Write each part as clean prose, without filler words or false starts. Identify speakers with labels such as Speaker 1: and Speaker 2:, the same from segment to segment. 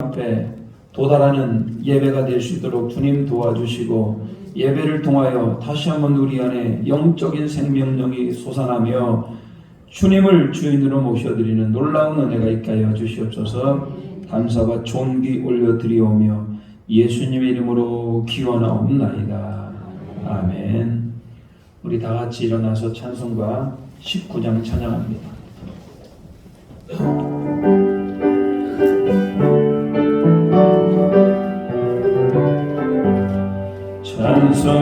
Speaker 1: 앞에 도달하는 예배가 될 수 있도록 주님 도와주시고, 예배를 통하여 다시 한번 우리 안에 영적인 생명력이 솟아나며 주님을 주인으로 모셔드리는 놀라운 은혜가 있게 하여 주시옵소서. 감사와 존귀 올려드리오며 예수님의 이름으로 기원하옵나이다. 아멘. 우리 다 같이 일어나서 찬송가 19장 찬양합니다.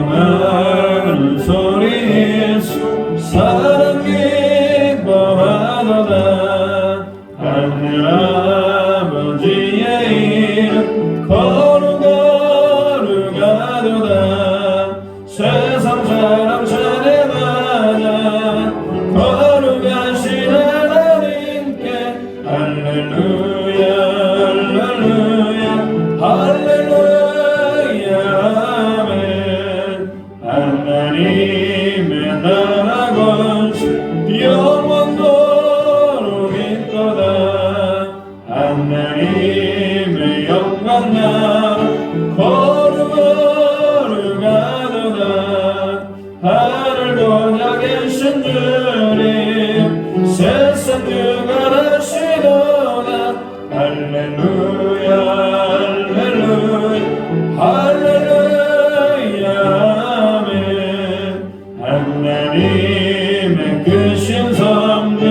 Speaker 1: 찬송하는 소리 예수 사랑 기뻐하도다. 하늘 아버지의 이름 거룩거룩하도다. 세상 사람 찬양하자 거룩하신 하나님께 할렐루야 할렐루야 할렐루야 아멘. 하나님의 나라 권세 영원토록 있도다. 하나님의 영광 나라 거룩거룩하도다. 하늘 도냐 계신 주님 세상 주관하시도다. 할렐루야 할렐루야 할렐루야 아멘. 하나님의 크신 섭리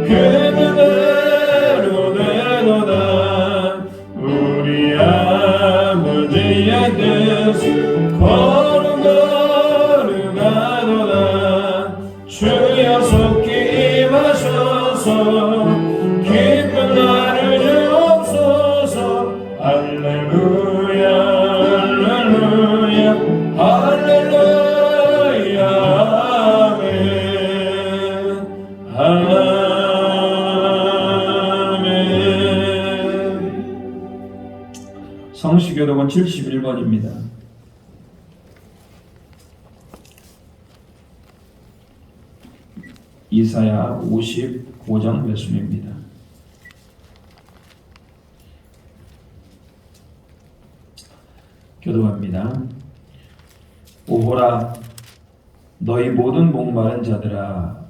Speaker 1: 그대로 되도다. 우리 아버지의 뜻 거룩거룩하도다. 주여 속히 임하셔서 기쁜 날을 주옵소서. 할렐루야 할렐루야 할렐루야 아멘. 아멘. 성시교독은 71번입니다. 이사야 55장 말씀입니다. 교독합니다. 오호라 너희 모든 목마른 자들아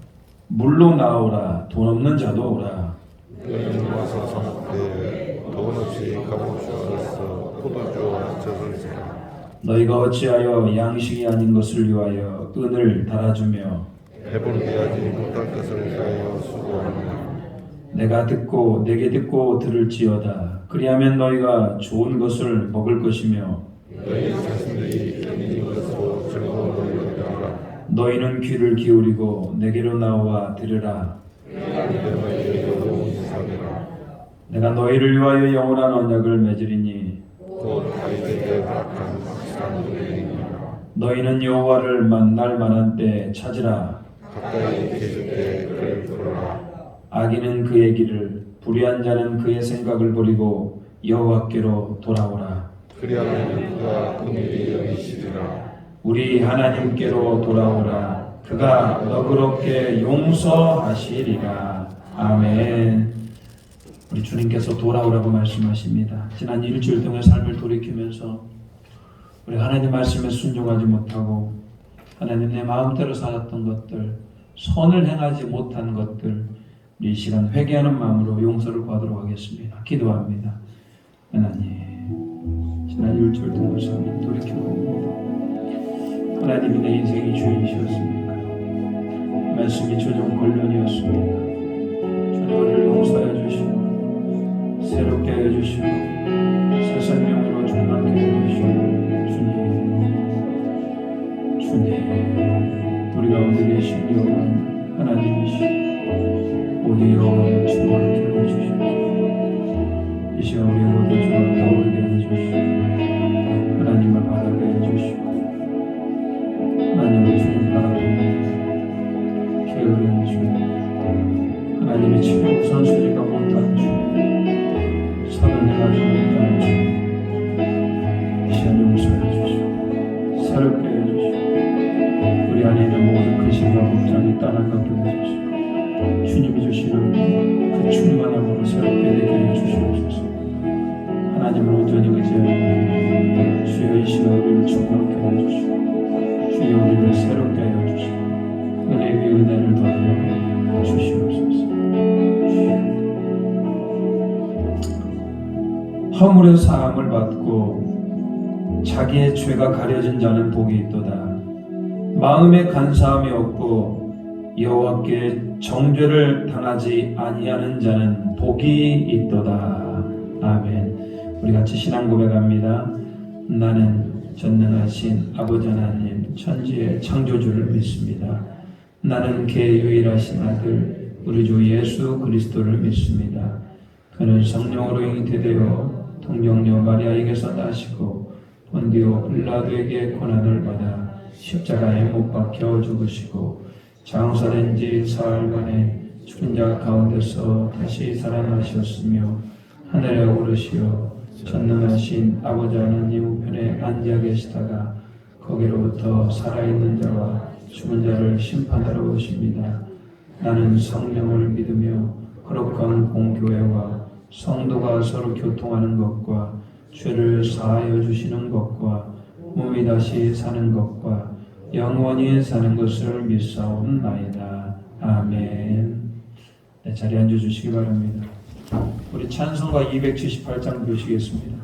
Speaker 1: 물로 나오라. 돈 없는 자도 오라.
Speaker 2: 너희는 와서 사먹되 돈 없이 감옥 주어서 포도주와 젖을 세라.
Speaker 1: 너희가 어찌하여 양식이 아닌 것을 위하여 은을 달아주며
Speaker 2: 배부르게 하지 못할 것을 위하여 수고하느냐.
Speaker 1: 내가 듣고 내게 듣고 들을지어다. 그리하면 너희가 좋은 것을 먹을 것이며
Speaker 2: 너희 자신들이 견디는 것으로 즐거움을 여기라.
Speaker 1: 너희는 귀를 기울이고 내게로 나와 들으라.
Speaker 2: 내가 너희에게 영원히 사리라.
Speaker 1: 내가 너희를 위하여 영원한 언약을 맺으리니
Speaker 2: 곧 다윗에게 허락한 확실한 은혜이니라.
Speaker 1: 너희는 여호와를 만날 만한 때 찾으라.
Speaker 2: 가까이 계실 때 그를 부르라.
Speaker 1: 악인은 그의 길을 불의한 자는 그의 생각을 버리고 여호와께로 돌아오라.
Speaker 2: 그리하면 그가 긍휼히 여기시리라.
Speaker 1: 우리 하나님께로 돌아오라. 그가 너그럽게 용서하시리라. 아멘. 우리 주님께서 돌아오라고 말씀하십니다. 지난 일주일 동안 삶을 돌이키면서 우리 하나님 말씀에 순종하지 못하고 하나님 내 마음대로 살았던 것들, 선을 행하지 못한 것들, 이 시간 회개하는 마음으로 용서를 구하도록 하겠습니다. 기도합니다. 하나님, 지난 일주일 동안 삶을 돌이켜봅니다. 하나님이 내 인생의 주인이셨습니까? 말씀이 최종 권면이었습니까? 주님 오늘 용서해 주시고 새롭게 해주시고 새 생명으로 충만케 해주시고 주님 우리 가운데 계신 여호와 하나님이시고 모든 영혼을 충만케 해주시고 이 시간 우리의 모든 주를 떠오르게 해주시고 하나님을 바라게 해주시고 하나님의 주님 바라보며 게으른 주님 하나님의 치료 우선순위가 못한 주 선을 행하지 못한 주 이 시간 용서해 주시고 새롭게 해주시고 우리 안에 있는 모든 근심과 걱정이 떠나가게 해주시고 주님이 주시는 그 충만함으로 새롭게 되게 해주시옵소서. 온전히 의지하는 주여 이 시간 우리를 충만케 해주시고 주여 우리를 새롭게 하여 주시고 은혜 위에 은혜를 더하여 주시옵소서. 허물의 사함을 받고 자기의 죄가 가려진 자는 복이 있도다. 마음에 간사함이 없고 여호와께 정죄를 당하지 아니하는 자는 복이 있도다. 아멘. 우리 같이 신앙 고백합니다. 나는 전능하신 아버지 하나님 천지의 창조주를 믿습니다. 나는 그의 유일하신 아들 우리 주 예수 그리스도를 믿습니다. 그는 성령으로 잉태되어 동정녀 마리아에게서 나시고 본디오 빌라도에게 고난을 받아 십자가에 못 박혀 죽으시고 장사된 지 사흘 만에 죽은 자 가운데서 다시 살아나셨으며 하늘에 오르시어 전능하신 아버지 하나님 우편에 앉아 계시다가 거기로부터 살아있는 자와 죽은 자를 심판하러 오십니다. 나는 성령을 믿으며 거룩한 공교회와 성도가 서로 교통하는 것과 죄를 사하여 주시는 것과 몸이 다시 사는 것과 영원히 사는 것을 믿사옵나이다. 아멘. 네, 자리에 앉아주시기 바랍니다. 우리 찬송가 278장 부르시겠습니다.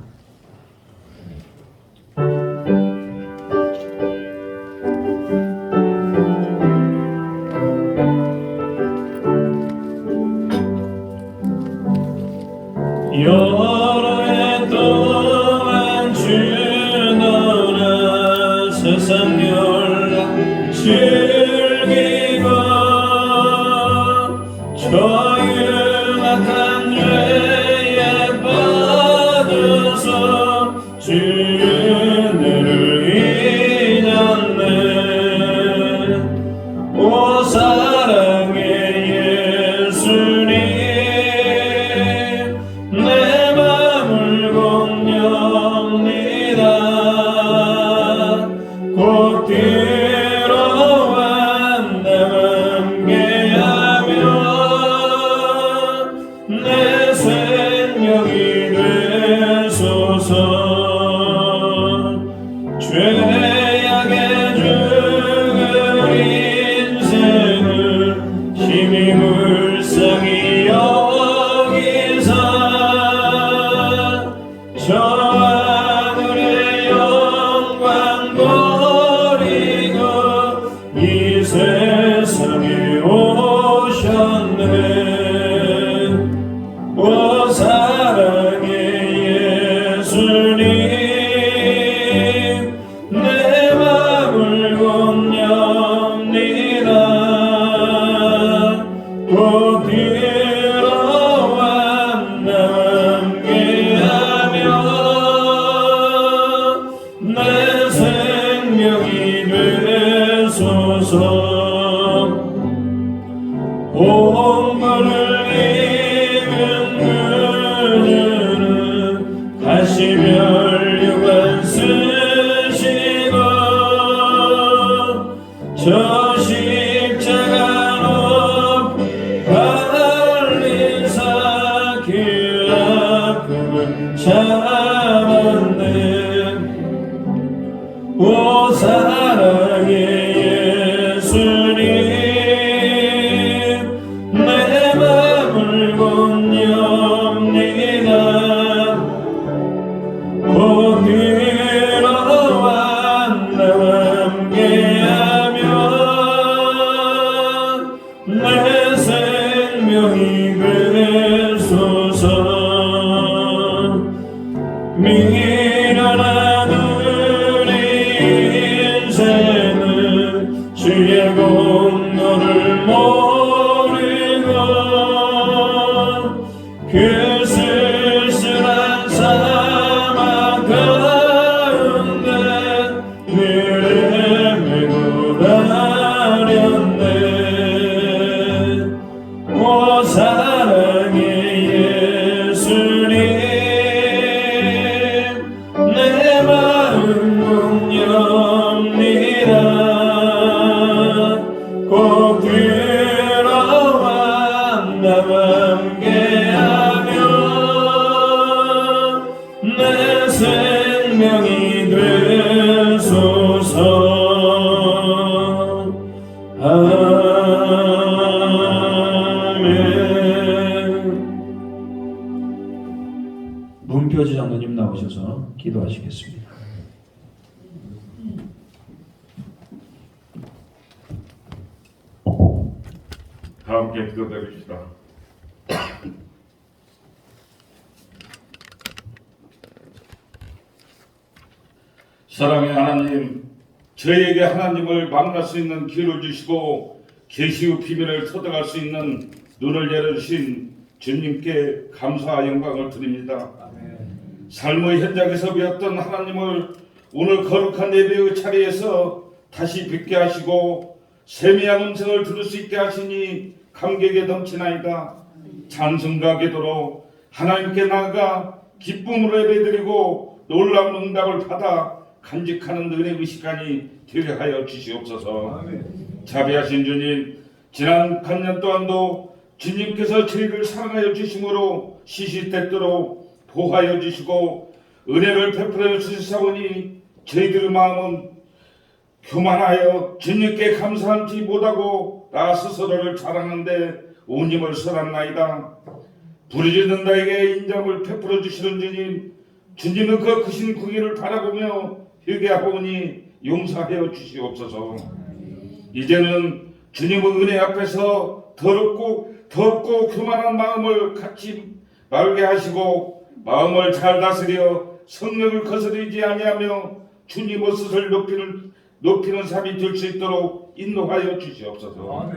Speaker 1: 여러 해 동안 주너나 세상 연락 즐기고 저 흉악한 죄에 빠져서 주의 은혜를 잊었네. 오 사랑의 예수님 내 맘을 공념니다. 곧 들어와 나와 함께하며 내 생명이 되소서. 죄악에 죽은 인생을 힘이 불쌍히 여기사 저 하늘의 영광 버리고 이 세상에 오셨네. 오 사랑의 예수님 내 맘을 공념니다. 곧 들어와 나와 함께하며 내 생명이 되소서. 홍보를 입은 그녀는 다시 멸류관 쓰시고 저 십자가 높이 달리사 그 아픔을 참았네. 오 사랑의 예수님 내 맘을 공념니다. 곧 들어와 나와 함께하며 내 생명이 되소서. 미련한 우리 인생은 주의 공로를 모르고 그 쓸쓸한 사막 가운데 늘 헤매고 다녔네. 오 사랑의 예수님 내 마음 공념니다. 꼭 들어와 나와 함께하며 내 생명이 되소서. 문표지 장로님 나오셔서 기도하시겠습니다.
Speaker 3: 다 함께 기도드립시다. 사랑의 하나님, 저희에게 하나님을 만날 수 있는 기회를 주시고 계시의 비밀을 터득할 수 있는 눈을 열어주신 주님께 감사와 영광을 드립니다. 삶의 현장에서 배웠던 하나님을 오늘 거룩한 예배의 자리에서 다시 뵙게 하시고 세미한 음성을 들을 수 있게 하시니 감격에 넘치나이다. 찬송과 기도로 하나님께 나아가 기쁨으로 예배드리고 놀라운 응답을 받아 간직하는 은혜의 시간이 되게 하여 주시옵소서. 자비하신 주님, 지난 반년 동안도 주님께서 저희를 사랑하여 주심으로 시시때때로 보호하여 주시고 은혜를 베풀어 주시사오니 저희들의 마음은 교만하여 주님께 감사함지 못하고 나 스스로를 자랑하는데 온 힘을 써놨나이다. 부르짖는 나에게 인정을 베풀어 주시는 주님, 주님은 그 크신 궁의를 바라보며 회개하오니 용서하여 주시옵소서. 이제는 주님의 은혜 앞에서 더럽고 교만한 마음을 갖지 말게 하시고 마음을 잘 다스려 성령을 거스르지 아니하며 주님의 뜻을 높이는 삶이 될 수 있도록 인도하여 주시옵소서.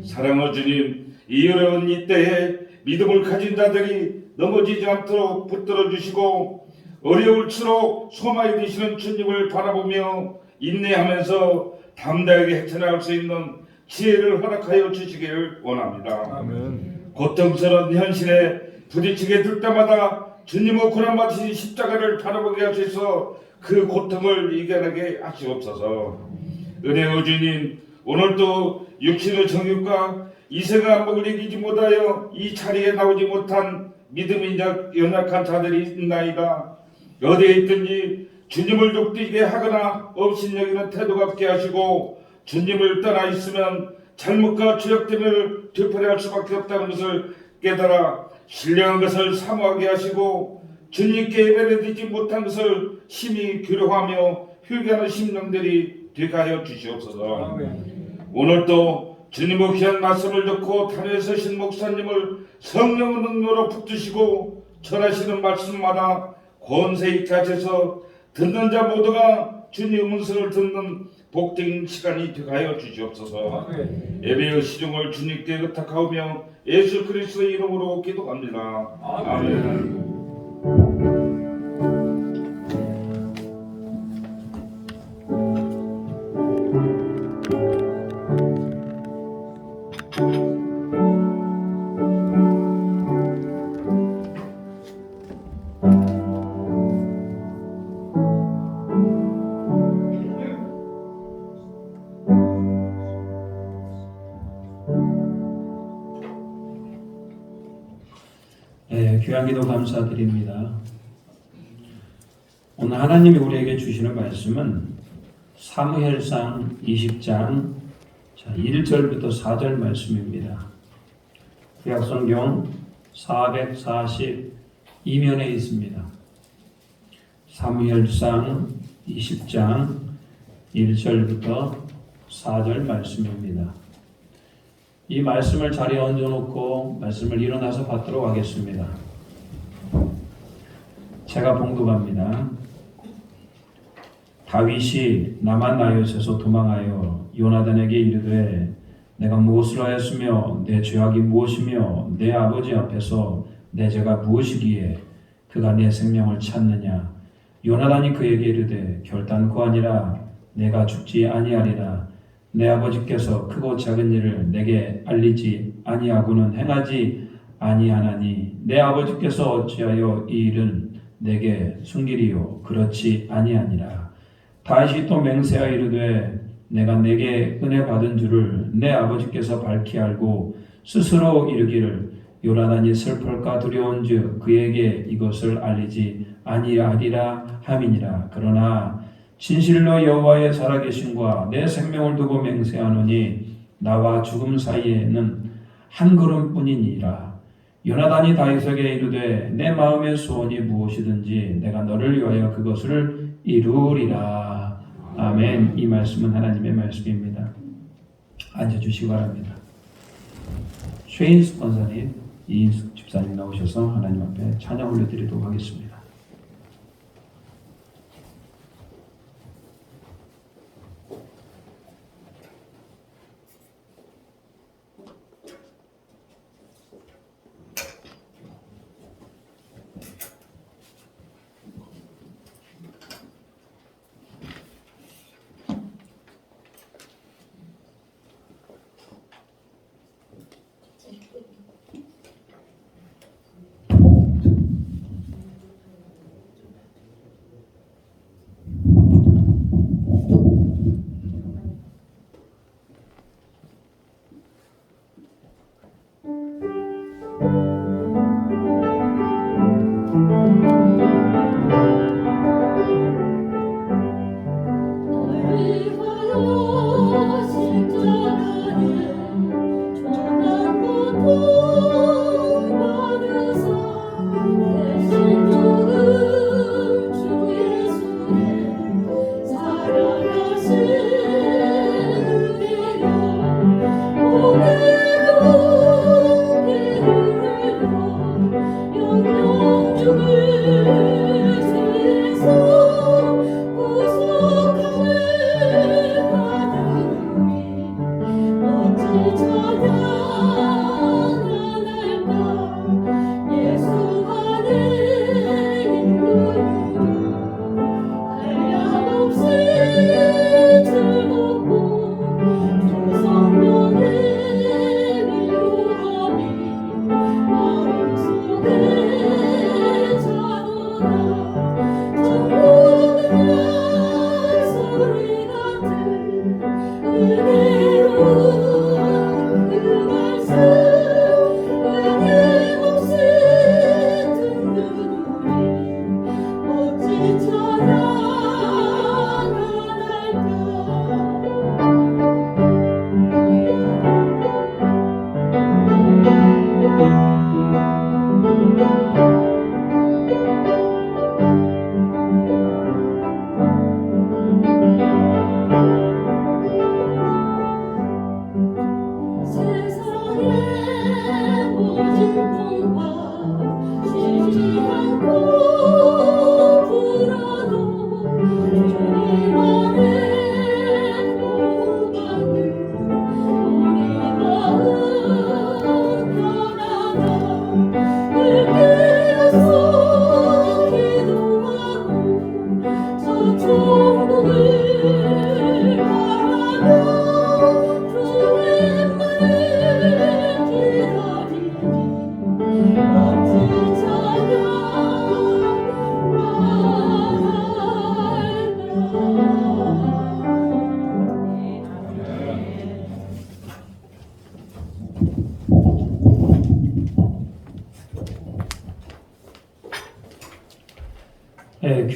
Speaker 3: 사랑하는 주님, 이 어려운 이때에 믿음을 가진 자들이 넘어지지 않도록 붙들어 주시고 어려울수록 소망이 되시는 주님을 바라보며 인내하면서 담대하게 헤쳐나갈 수 있는 지혜를 허락하여 주시기를 원합니다. 고통스러운 현실에 부딪히게 될 때마다 주님의 고난받으신 십자가를 바라보게 하셔서 그 고통을 이겨내게 하시옵소서. 은혜의 주님, 오늘도 육신의 정욕과 이생의 안목을 이기지 못하여 이 자리에 나오지 못한 믿음이 연약한 자들이 있나이다. 어디에 있든지 주님을 욕되게 하거나 업신여기는 태도가 없게 하시고 주님을 떠나 있으면 잘못과 죄악됨을 되풀이할 수밖에 없다는 것을 깨달아 신령한 것을 사모하게 하시고 주님께 예배를 드리지 못한 것을 심히 괴로워하며 회개하는 심령들이 되게 하여 주시옵소서. 오늘도 주님의 귀한 말씀을 듣고 단에 서신 목사님을 성령의 능력으로 붙드시고 전하시는 말씀마다 권세 있게 하셔서 듣는 자 모두가 주님의 음성을 듣는 복된 시간이 되게 하여 주시옵소서. 예배의 시중을 주님께 의탁하오며 예수 그리스도의 이름으로 기도합니다. 아멘.
Speaker 1: 귀한 기도 감사드립니다. 오늘 하나님이 우리에게 주시는 말씀은 사무엘상 20장 1절부터 4절 말씀입니다. 구약성경 442면에 있습니다. 사무엘상 20장 1절부터 4절 말씀입니다. 이 말씀을 자리에 얹어놓고 말씀을 일어나서 받도록 하겠습니다. 제가 봉독합니다. 다윗이 남한 나요에서 도망하여 요나단에게 이르되 내가 무엇을 하였으며 내 죄악이 무엇이며 내 아버지 앞에서 내 죄가 무엇이기에 그가 내 생명을 찾느냐. 요나단이 그에게 이르되 결단코 아니라 내가 죽지 아니하리라. 내 아버지께서 크고 작은 일을 내게 알리지 아니하고는 행하지 아니하나니 내 아버지께서 어찌하여 이 일은 내게 숨기리요. 그렇지 아니하니라. 다윗이 또 맹세하여 이르되 내가 내게 은혜 받은 줄을 내 아버지께서 밝히 알고 스스로 이르기를 요나단이 슬플까 두려운즉 그에게 이것을 알리지 아니하리라 함이니라. 그러나 진실로 여호와의 살아계심과 내 생명을 두고 맹세하노니 나와 죽음 사이에는 한 걸음뿐이니라. 요나단이 다윗에게 이르되 내 마음의 소원이 무엇이든지 내가 너를 위하여 그것을 이루리라. 아멘. 이 말씀은 하나님의 말씀입니다. 앉아주시기 바랍니다. 최인숙 권사님, 이인숙 집사님 나오셔서 하나님 앞에 찬양 올려드리도록 하겠습니다.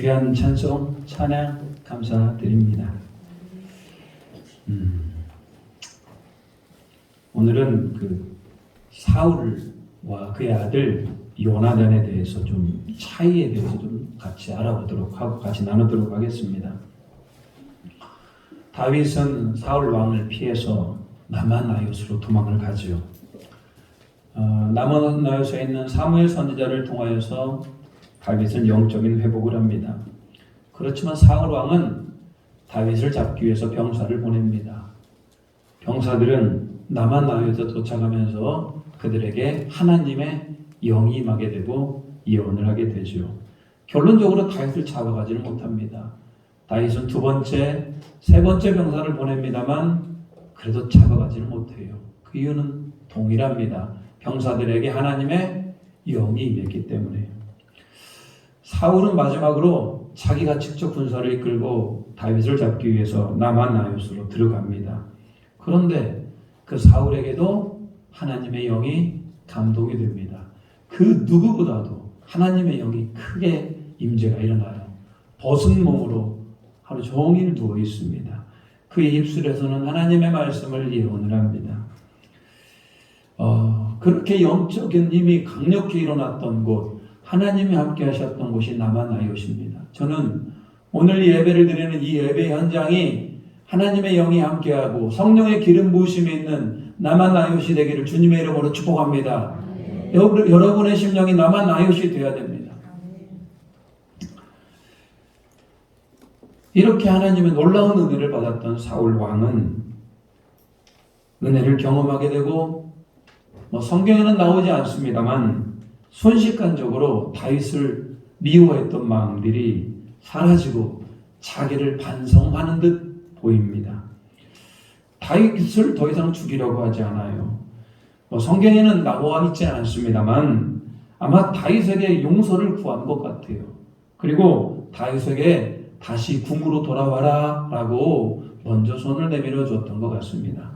Speaker 1: 귀한 찬송, 찬양 감사드립니다. 오늘은 그 사울과 그의 아들 요나단에 대해서 좀 차이에 대해서 좀 같이 알아보도록 하고 같이 나누도록 하겠습니다. 다윗은 사울 왕을 피해서 남한나요스로 도망을 가지요. 남한나요스에 있는 사무엘 선지자를 통하여서 다윗은 영적인 회복을 합니다. 그렇지만 사울 왕은 다윗을 잡기 위해서 병사를 보냅니다. 병사들은 남한나요스에 도착하면서 그들에게 하나님의 영이 임하게 되고 예언을 하게 되죠. 결론적으로 다윗을 잡아가지는 못합니다. 다윗은 두 번째, 세 번째 병사를 보냅니다만 그래도 잡아가지는 못해요. 그 이유는 동일합니다. 병사들에게 하나님의 영이 임했기 때문에. 사울은 마지막으로 자기가 직접 군사를 이끌고 다윗을 잡기 위해서 남한나요스로 들어갑니다. 그런데 그 사울에게도 하나님의 영이 감동이 됩니다. 그 누구보다도 하나님의 영이 크게 임재가 일어나요. 벗은 몸으로 하루 종일 누워 있습니다. 그의 입술에서는 하나님의 말씀을 예언을 합니다. 그렇게 영적인 힘이 강력히 일어났던 곳, 하나님이 함께 하셨던 곳이 남한나이옷입니다. 저는 오늘 예배를 드리는 이 예배 현장이 하나님의 영이 함께하고 성령의 기름 부으심이 있는 남한나이옷이 되기를 주님의 이름으로 축복합니다. 여러분의 심령이 남한나이옷이 되어야 됩니다. 이렇게 하나님의 놀라운 은혜를 받았던 사울 왕은 은혜를 경험하게 되고 성경에는 나오지 않습니다만 순식간적으로 다윗을 미워했던 마음들이 사라지고 자기를 반성하는 듯 보입니다. 다윗을 더 이상 죽이려고 하지 않아요. 성경에는 나와 있지 않습니다만 아마 다윗에게 용서를 구한 것 같아요. 그리고 다윗에게 다시 궁으로 돌아와라 라고 먼저 손을 내밀어 줬던 것 같습니다.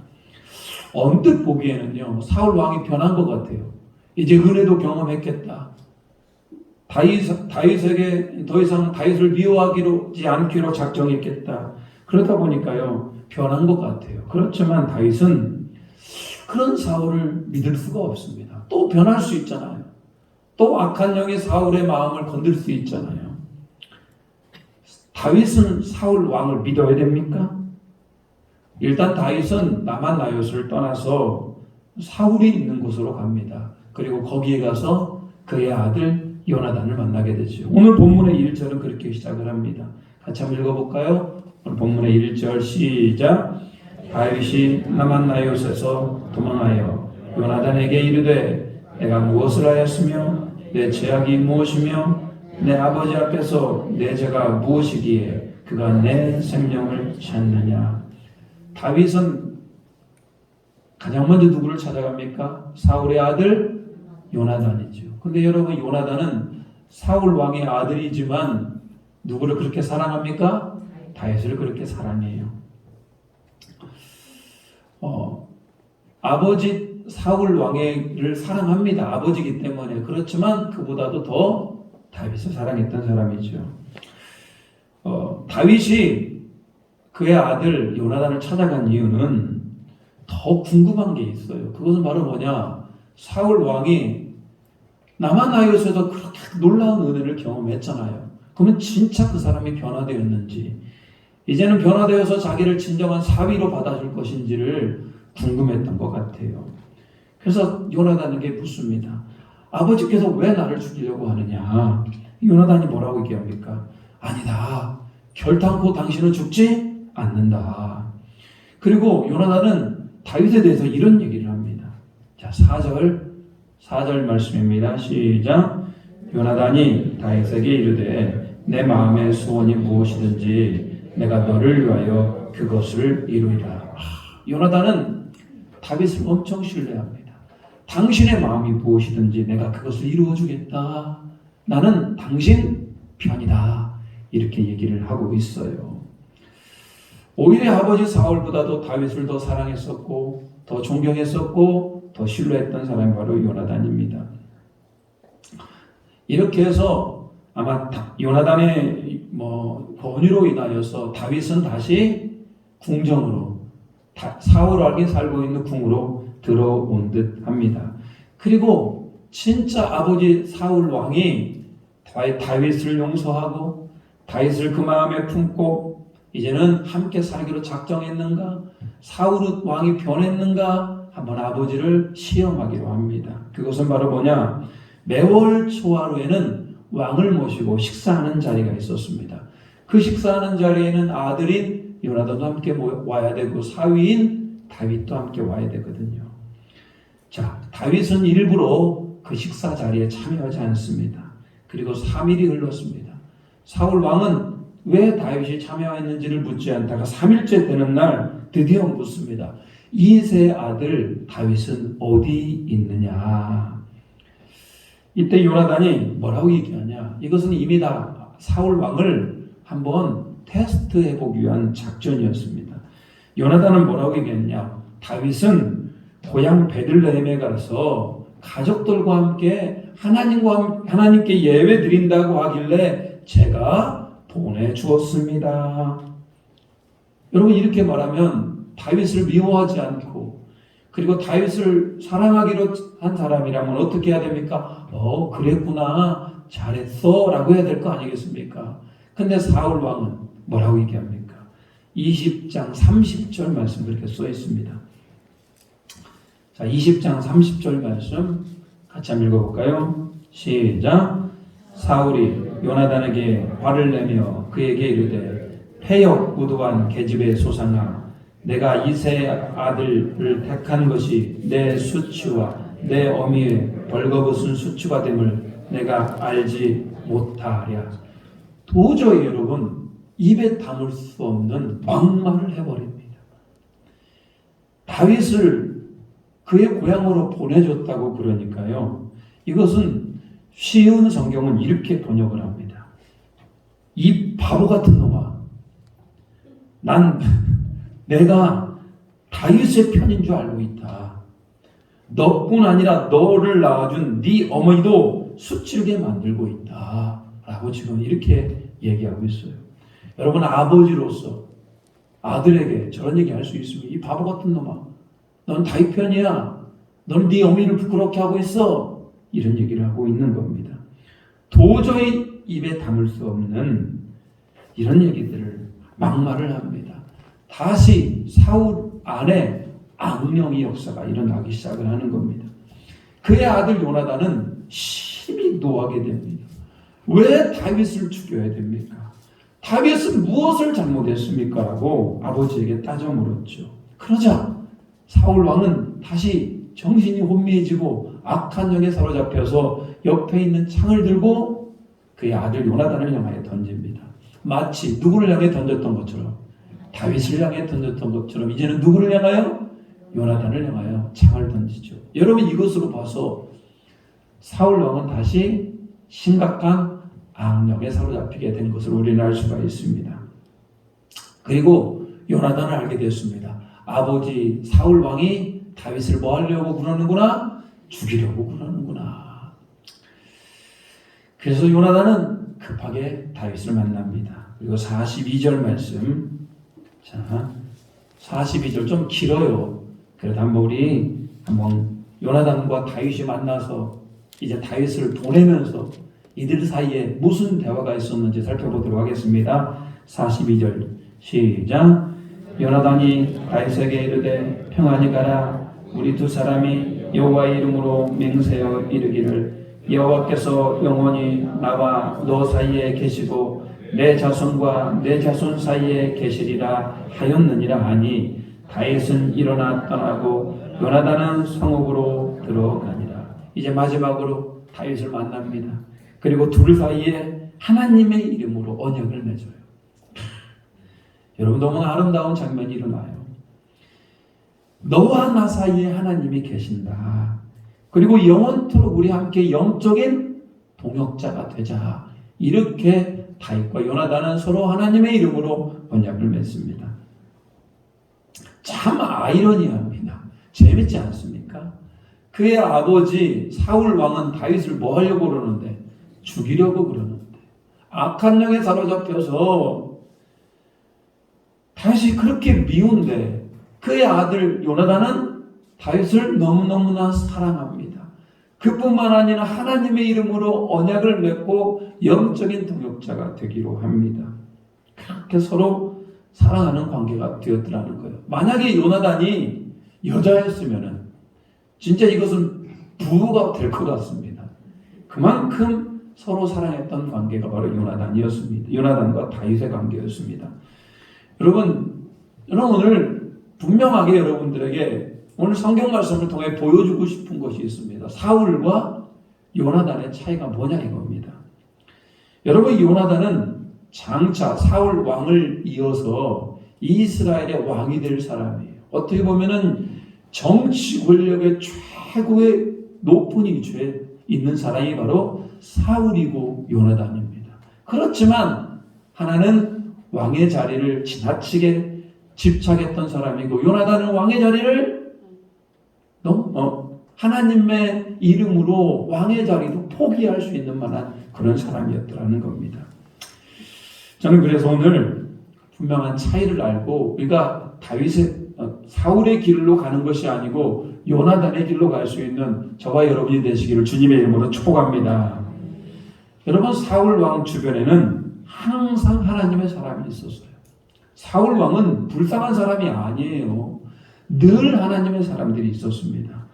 Speaker 1: 언뜻 보기에는요, 사울 왕이 변한 것 같아요. 이제 은혜도 경험했겠다. 다윗에게 더 이상 다윗을 미워하지 않기로 작정했겠다. 그러다 보니까요, 변한 것 같아요. 그렇지만 다윗은 그런 사울을 믿을 수가 없습니다. 또 변할 수 있잖아요. 또 악한 영이 사울의 마음을 건들 수 있잖아요. 다윗은 사울 왕을 믿어야 됩니까? 일단 다윗은 남한나이옷을 떠나서 사울이 있는 곳으로 갑니다. 그리고 거기에 가서 그의 아들 요나단을 만나게 되죠. 오늘 본문의 1절은 그렇게 시작을 합니다. 같이 한번 읽어볼까요? 오늘 본문의 1절 시작. 다윗이 남한나이옷에서 도망하여 요나단에게 이르되 내가 무엇을 하였으며 내 죄악이 무엇이며 내 아버지 앞에서 내 죄가 무엇이기에 그가 내 생명을 찾느냐. 다윗은 가장 먼저 누구를 찾아갑니까? 사울의 아들 요나단이죠. 근데 여러분, 요나단은 사울 왕의 아들이지만 누구를 그렇게 사랑합니까? 다윗을 그렇게 사랑해요. 아버지 사울 왕을 사랑합니다. 아버지이기 때문에. 그렇지만 그보다도 더 다윗을 사랑했던 사람이죠. 다윗이 그의 아들 요나단을 찾아간 이유는 더 궁금한 게 있어요. 그것은 바로 뭐냐? 사울 왕이 남한나이옷에서 그렇게 놀라운 은혜를 경험했잖아요. 그러면 진짜 그 사람이 변화되었는지, 이제는 변화되어서 자기를 진정한 사위로 받아줄 것인지를 궁금했던 것 같아요. 그래서 요나단에게 묻습니다. 아버지께서 왜 나를 죽이려고 하느냐? 요나단이 뭐라고 얘기합니까? 아니다. 결탄코 당신은 죽지 않는다. 그리고 요나단은 다윗에 대해서 이런 얘기를 합니다. 자, 4절 말씀입니다. 시작. 요나단이 다윗에게 이르되 내 마음의 소원이 무엇이든지 내가 너를 위하여 그것을 이루리라. 요나단은 다윗을 엄청 신뢰합니다. 당신의 마음이 무엇이든지 내가 그것을 이루어주겠다. 나는 당신 편이다. 이렇게 얘기를 하고 있어요. 오히려 아버지 사울보다도 다윗을 더 사랑했었고 더 존경했었고 더 신뢰했던 사람이 바로 요나단입니다. 이렇게 해서 아마 요나단의 권유로 인하여서 다윗은 다시 궁정으로, 사울 왕이 살고 있는 궁으로 들어온 듯 합니다. 그리고 진짜 아버지 사울 왕이 다윗을 용서하고 다윗을 그 마음에 품고 이제는 함께 살기로 작정했는가? 사울 왕이 변했는가? 한번 아버지를 시험하기로 합니다. 그것은 바로 뭐냐? 매월 초하루에는 왕을 모시고 식사하는 자리가 있었습니다. 그 식사하는 자리에는 아들인 요나단도 함께 와야 되고 사위인 다윗도 함께 와야 되거든요. 자, 다윗은 일부러 그 식사 자리에 참여하지 않습니다. 그리고 3일이 흘렀습니다. 사울 왕은 왜 다윗이 참여했는지를 묻지 않다가 3일째 되는 날 드디어 묻습니다. 이세 아들 다윗은 어디 있느냐? 이때 요나단이 뭐라고 얘기하냐? 이것은 이미 다 사울 왕을 한번 테스트해보기 위한 작전이었습니다. 요나단은 뭐라고 얘기했냐? 다윗은 고향 베들레헴에 가서 가족들과 함께 하나님께 예배 드린다고 하길래 제가 보내주었습니다. 여러분, 이렇게 말하면 다윗을 미워하지 않고 그리고 다윗을 사랑하기로 한 사람이라면 어떻게 해야 됩니까? 그랬구나, 잘했어 라고 해야 될 거 아니겠습니까? 근데 사울 왕은 뭐라고 얘기합니까? 20장 30절 말씀 그렇게 써 있습니다. 자, 20장 30절 말씀 같이 한번 읽어볼까요? 시작. 사울이 요나단에게 화를 내며 그에게 이르되 패역무도한 계집의 소상아, 내가 이세 아들을 택한 것이 내 수치와 내 어미의 벌거벗은 수치가 됨을 내가 알지 못하랴. 도저히 여러분 입에 담을 수 없는 막말을 해버립니다. 다윗을 그의 고향으로 보내줬다고 그러니까요. 이것은 쉬운 성경은 이렇게 번역을 합니다. 이 바보 같은 놈아, 내가 다윗의 편인 줄 알고 있다. 너뿐 아니라 너를 낳아준 네 어머니도 수치르게 만들고 있다. 라고 지금 이렇게 얘기하고 있어요. 여러분, 아버지로서 아들에게 저런 얘기 할 수 있습니다. 이 바보 같은 놈아, 넌 다윗 편이야. 넌 네 어머니를 부끄럽게 하고 있어. 이런 얘기를 하고 있는 겁니다. 도저히 입에 담을 수 없는 이런 얘기들을 막말을 합니다. 다시 사울 안에 악령의 역사가 일어나기 시작을 하는 겁니다. 그의 아들 요나단은 심히 노하게 됩니다. 왜 다윗을 죽여야 됩니까? 다윗은 무엇을 잘못했습니까? 라고 아버지에게 따져 물었죠. 그러자 사울 왕은 다시 정신이 혼미해지고 악한 영에 사로잡혀서 옆에 있는 창을 들고 그의 아들 요나단을 향하여 던집니다. 마치 누구를 향해 던졌던 것처럼, 다윗을 향해 던졌던 것처럼 이제는 누구를 향하여? 요나단을 향하여 창을 던지죠. 여러분, 이것으로 봐서 사울 왕은 다시 심각한 악령에 사로잡히게 된 것을 우리는 알 수가 있습니다. 그리고 요나단을 알게 됐습니다. 아버지 사울 왕이 다윗을 뭐 하려고 그러는구나? 죽이려고 그러는구나. 그래서 요나단은 급하게 다윗을 만납니다. 그리고 42절 말씀. 자, 42절 좀 길어요. 그래도 우리 한번 요나단과 다윗이 만나서 이제 다윗을 보내면서 이들 사이에 무슨 대화가 있었는지 살펴보도록 하겠습니다. 42절 시작. 요나단이 다윗에게 이르되 평안히 가라. 우리 두 사람이 여호와의 이름으로 맹세하여 이르기를 여호와께서 영원히 나와 너 사이에 계시고 내 자손과 내 자손 사이에 계시리라 하였느니라 하니 다윗은 일어나 떠나고 요나단은 성읍으로 들어가니라. 이제 마지막으로 다윗을 만납니다. 그리고 둘 사이에 하나님의 이름으로 언약을 맺어요. 여러분, 너무나 아름다운 장면이 일어나요. 너와 나 사이에 하나님이 계신다. 그리고 영원토록 우리 함께 영적인 동역자가 되자. 이렇게 다윗과 요나단은 서로 하나님의 이름으로 언약을 맺습니다. 참 아이러니합니다. 재밌지 않습니까? 그의 아버지 사울 왕은 다윗을 뭐 하려고 그러는데? 죽이려고 그러는데, 악한 영에 사로잡혀서 다윗이 그렇게 미운데 그의 아들 요나단은 다윗을 너무너무나 사랑합니다. 그뿐만 아니라 하나님의 이름으로 언약을 맺고 영적인 동역자가 되기로 합니다. 그렇게 서로 사랑하는 관계가 되었더라는 거예요. 만약에 요나단이 여자였으면 진짜 이것은 부부가 될 것 같습니다. 그만큼 서로 사랑했던 관계가 바로 요나단이었습니다. 요나단과 다윗의 관계였습니다. 여러분 오늘 분명하게 여러분들에게 오늘 성경 말씀을 통해 보여주고 싶은 것이 있습니다. 사울과 요나단의 차이가 뭐냐 이겁니다. 여러분, 요나단은 장차 사울 왕을 이어서 이스라엘의 왕이 될 사람이에요. 어떻게 보면은 정치 권력의 최고의 높은 위치에 있는 사람이 바로 사울이고 요나단입니다. 그렇지만 하나는 왕의 자리를 지나치게 집착했던 사람이고 요나단은 왕의 자리를 하나님의 이름으로 왕의 자리도 포기할 수 있는 만한 그런 사람이었더라는 겁니다. 저는 그래서 오늘 분명한 차이를 알고 우리가 사울의 길로 가는 것이 아니고 요나단의 길로 갈 수 있는 저와 여러분이 되시기를 주님의 이름으로 축복합니다. 여러분, 사울 왕 주변에는 항상 하나님의 사람이 있었어요. 사울 왕은 불쌍한 사람이 아니에요. 늘 하나님의 사람들이 있었습니다.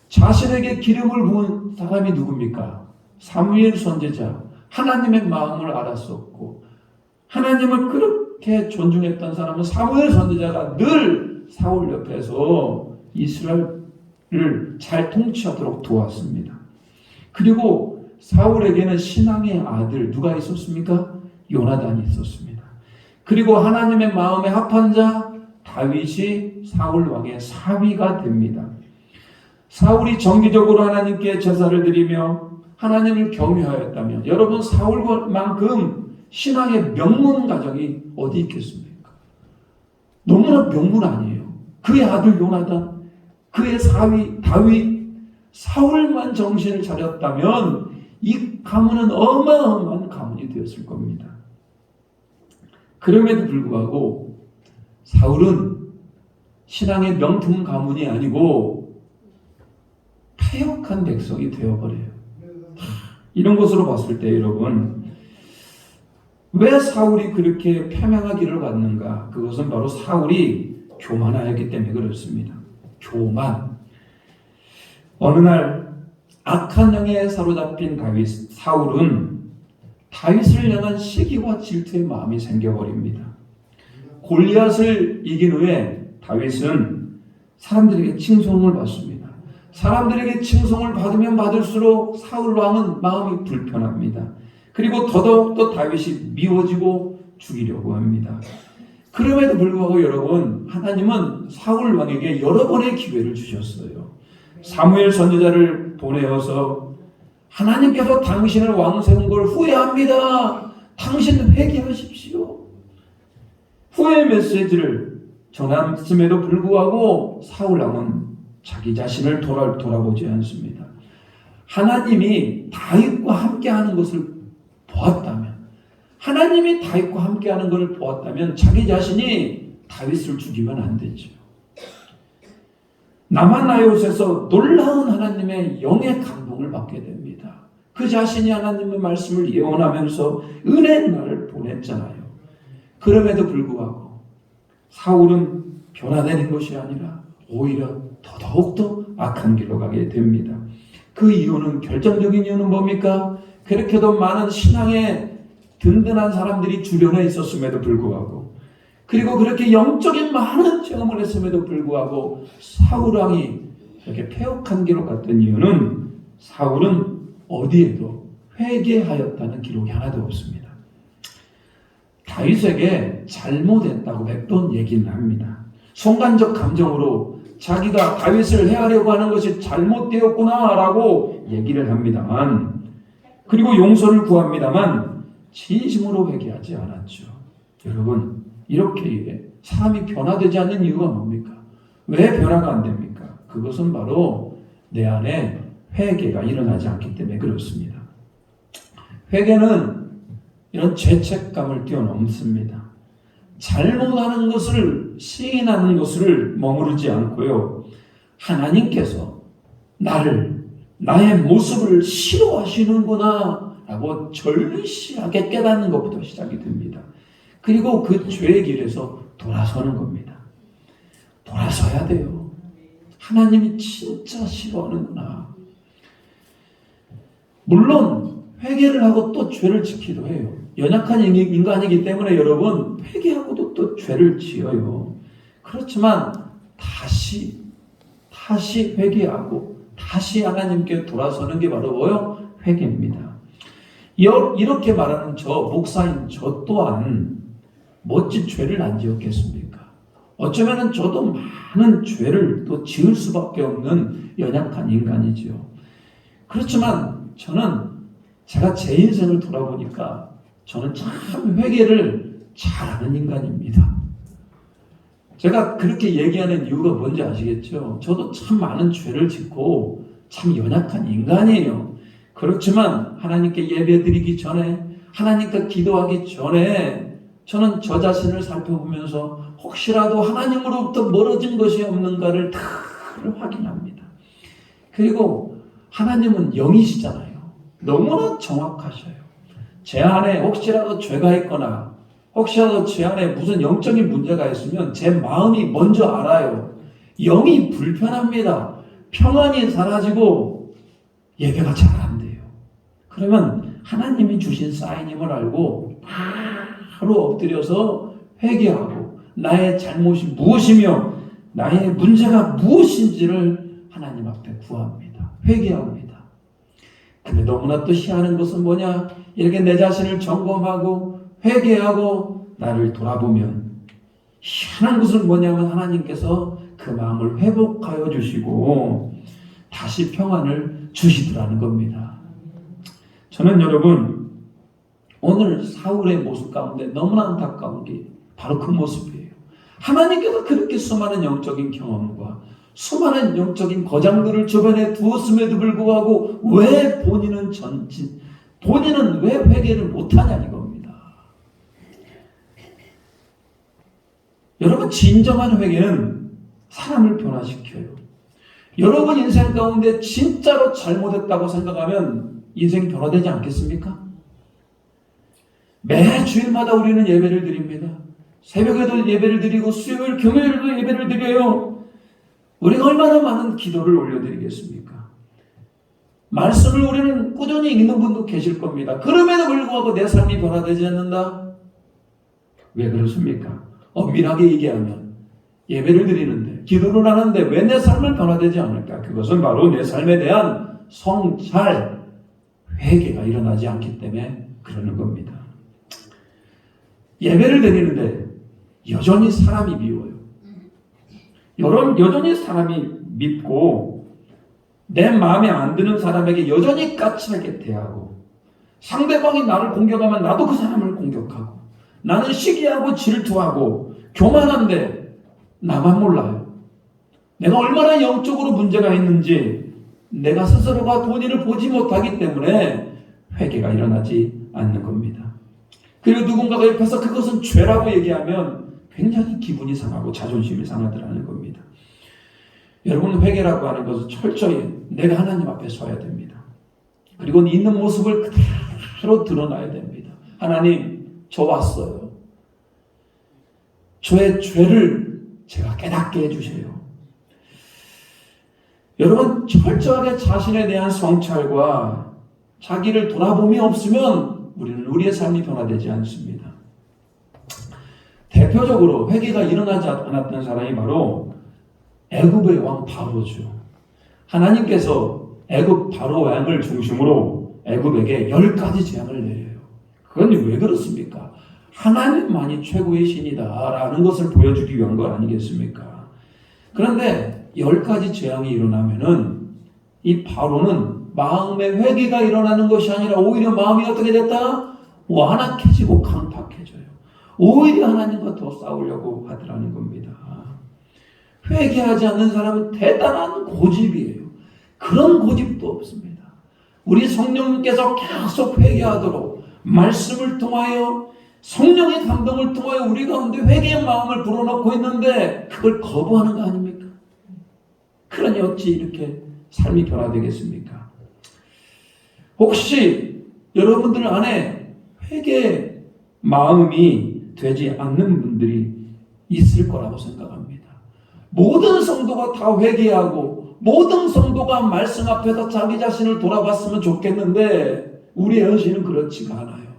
Speaker 1: 자신에게 기름을 부은 사람이 누굽니까? 사무엘 선지자. 하나님의 마음을 알았었고 하나님을 그렇게 존중했던 사람은 사무엘 선지자가 늘 사울 옆에서 이스라엘을 잘 통치하도록 도왔습니다. 그리고 사울에게는 신앙의 아들 누가 있었습니까? 요나단이 있었습니다. 그리고 하나님의 마음에 합한 자 다윗이 사울 왕의 사위가 됩니다. 사울이 정기적으로 하나님께 제사를 드리며 하나님을 경외하였다면 여러분, 사울만큼 신앙의 명문 가정이 어디 있겠습니까? 너무나 명문 아니에요. 그의 아들 요나단, 그의 사위 다윗, 사울만 정신을 차렸다면 이 가문은 어마어마한 가문이 되었을 겁니다. 그럼에도 불구하고 사울은 신앙의 명품 가문이 아니고 패역한 백성이 되어버려요. 이런 것으로 봤을 때 여러분, 왜 사울이 그렇게 패망하기를 갔는가? 그것은 바로 사울이 교만하였기 때문에 그렇습니다. 교만. 어느 날 악한 영에 사로잡힌 사울은 다윗을 향한 시기와 질투의 마음이 생겨버립니다. 골리앗을 이긴 후에 다윗은 사람들에게 칭송을 받습니다. 사람들에게 칭송을 받으면 받을수록 사울 왕은 마음이 불편합니다. 그리고 더더욱더 다윗이 미워지고 죽이려고 합니다. 그럼에도 불구하고 여러분, 하나님은 사울 왕에게 여러 번의 기회를 주셨어요. 사무엘 선지자를 보내어서 하나님께서 당신을 왕 세운 걸 후회합니다. 당신 회개하십시오. 후회의 메시지를 전했음에도 불구하고 사울 왕은 자기 자신을 돌아보지 않습니다. 하나님이 다윗과 함께하는 것을 보았다면, 하나님이 다윗과 함께하는 것을 보았다면 자기 자신이 다윗을 죽이면 안 되죠. 나만나요에서 놀라운 하나님의 영의 감동을 받게 됩니다. 그 자신이 하나님의 말씀을 예언하면서 은혜의 날을 보냈잖아요. 그럼에도 불구하고 사울은 변화되는 것이 아니라 오히려 더더욱더 악한 길로 가게 됩니다. 그 이유는, 결정적인 이유는 뭡니까? 그렇게도 많은 신앙의 든든한 사람들이 주변에 있었음에도 불구하고, 그리고 그렇게 영적인 많은 체험을 했음에도 불구하고 사울 왕이 이렇게 패역한 길로 갔던 이유는, 사울은 어디에도 회개하였다는 기록이 하나도 없습니다. 다윗에게 잘못했다고 몇 번 얘기는 합니다. 순간적 감정으로 자기가 다윗을 해하려고 하는 것이 잘못되었구나라고 얘기를 합니다만, 그리고 용서를 구합니다만 진심으로 회개하지 않았죠. 여러분, 이렇게 사람이 변화되지 않는 이유가 뭡니까? 왜 변화가 안 됩니까? 그것은 바로 내 안에 회개가 일어나지 않기 때문에 그렇습니다. 회개는 이런 죄책감을 뛰어넘습니다. 잘못하는 것을 시인하는 것을 머무르지 않고요, 하나님께서 나의 모습을 싫어하시는구나 라고 절실하게 깨닫는 것부터 시작이 됩니다. 그리고 그 죄의 길에서 돌아서는 겁니다. 돌아서야 돼요. 하나님이 진짜 싫어하는구나. 물론 회개를 하고 또 죄를 짓기도 해요. 연약한 인간이기 때문에 여러분, 회개하고도 또 죄를 지어요. 그렇지만 다시 회개하고 다시 하나님께 돌아서는 게 바로 뭐요? 회개입니다. 이렇게 말하는 목사인 저 또한 멋진 죄를 안 지었겠습니까? 어쩌면 저도 많은 죄를 또 지을 수밖에 없는 연약한 인간이죠. 그렇지만 제가 제 인생을 돌아보니까 저는 참 회개를 잘하는 인간입니다. 제가 그렇게 얘기하는 이유가 뭔지 아시겠죠? 저도 참 많은 죄를 짓고 참 연약한 인간이에요. 그렇지만 하나님께 예배드리기 전에, 하나님께 기도하기 전에 저는 저 자신을 살펴보면서 혹시라도 하나님으로부터 멀어진 것이 없는가를 다 확인합니다. 그리고 하나님은 영이시잖아요. 너무나 정확하셔요. 제 안에 혹시라도 죄가 있거나 혹시라도 제 안에 무슨 영적인 문제가 있으면 제 마음이 먼저 알아요. 영이 불편합니다. 평안이 사라지고 예배가 잘 안 돼요. 그러면 하나님이 주신 사인임을 알고 바로 엎드려서 회개하고 나의 잘못이 무엇이며 나의 문제가 무엇인지를 하나님 앞에 구합니다. 회개합니다. 근데 너무나 또 희한한 것은 뭐냐? 이렇게 내 자신을 점검하고 회개하고 나를 돌아보면 희한한 것은 뭐냐면 하나님께서 그 마음을 회복하여 주시고 다시 평안을 주시더라는 겁니다. 저는 여러분 오늘 사울의 모습 가운데 너무나 안타까운 게 바로 그 모습이에요. 하나님께서 그렇게 수많은 영적인 경험과 수많은 영적인 거장들을 주변에 두었음에도 불구하고 왜 본인은 왜 회개를 못하냐 이겁니다. 여러분 진정한 회개는 사람을 변화시켜요. 여러분 인생 가운데 진짜로 잘못했다고 생각하면 인생 변화되지 않겠습니까? 매 주일마다 우리는 예배를 드립니다. 새벽에도 예배를 드리고 수요일, 금요일도 예배를 드려요. 우리가 얼마나 많은 기도를 올려드리겠습니까? 말씀을 우리는 꾸준히 읽는 분도 계실 겁니다. 그럼에도 불구하고 내 삶이 변화되지 않는다? 왜 그렇습니까? 엄밀하게 얘기하면 예배를 드리는데 기도를 하는데 왜 내 삶을 변화되지 않을까? 그것은 바로 내 삶에 대한 성찰, 회개가 일어나지 않기 때문에 그러는 겁니다. 예배를 드리는데 여전히 사람이 미워요. 여전히 사람이 밉고 내 마음에 안 드는 사람에게 여전히 까칠하게 대하고 상대방이 나를 공격하면 나도 그 사람을 공격하고 나는 시기하고 질투하고 교만한데 나만 몰라요. 내가 얼마나 영적으로 문제가 있는지 내가 스스로가 본인을 보지 못하기 때문에 회개가 일어나지 않는 겁니다. 그리고 누군가가 옆에서 그것은 죄라고 얘기하면 굉장히 기분이 상하고 자존심이 상하더라는 겁니다. 여러분 회개라고 하는 것은 철저히 내가 하나님 앞에 서야 됩니다. 그리고 있는 모습을 그대로 드러나야 됩니다. 하나님 저 왔어요. 저의 죄를 제가 깨닫게 해주세요. 여러분 철저하게 자신에 대한 성찰과 자기를 돌아봄이 없으면 우리는 우리의 삶이 변화되지 않습니다. 대표적으로 회개가 일어나지 않았던 사람이 바로 애굽의 왕 바로죠. 하나님께서 애굽 바로 왕을 중심으로 애굽에게 10가지 재앙을 내려요. 그건 왜 그렇습니까? 하나님만이 최고의 신이다라는 것을 보여주기 위한 것 아니겠습니까? 그런데 10가지 재앙이 일어나면은 이 바로는 마음의 회개가 일어나는 것이 아니라 오히려 마음이 어떻게 됐다? 완악해지고 강팍해져요. 오히려 하나님과 더 싸우려고 하더라는 겁니다. 회개하지 않는 사람은 대단한 고집이에요. 그런 고집도 없습니다. 우리 성령님께서 계속 회개하도록 말씀을 통하여 성령의 감동을 통하여 우리 가운데 회개의 마음을 불어넣고 있는데 그걸 거부하는 거 아닙니까? 그러니 어찌 이렇게 삶이 변화되겠습니까? 혹시 여러분들 안에 회개 마음이 되지 않는 분들이 있을 거라고 생각합니다. 모든 성도가 다 회개하고 모든 성도가 말씀 앞에서 자기 자신을 돌아봤으면 좋겠는데 우리의 현실은 그렇지가 않아요.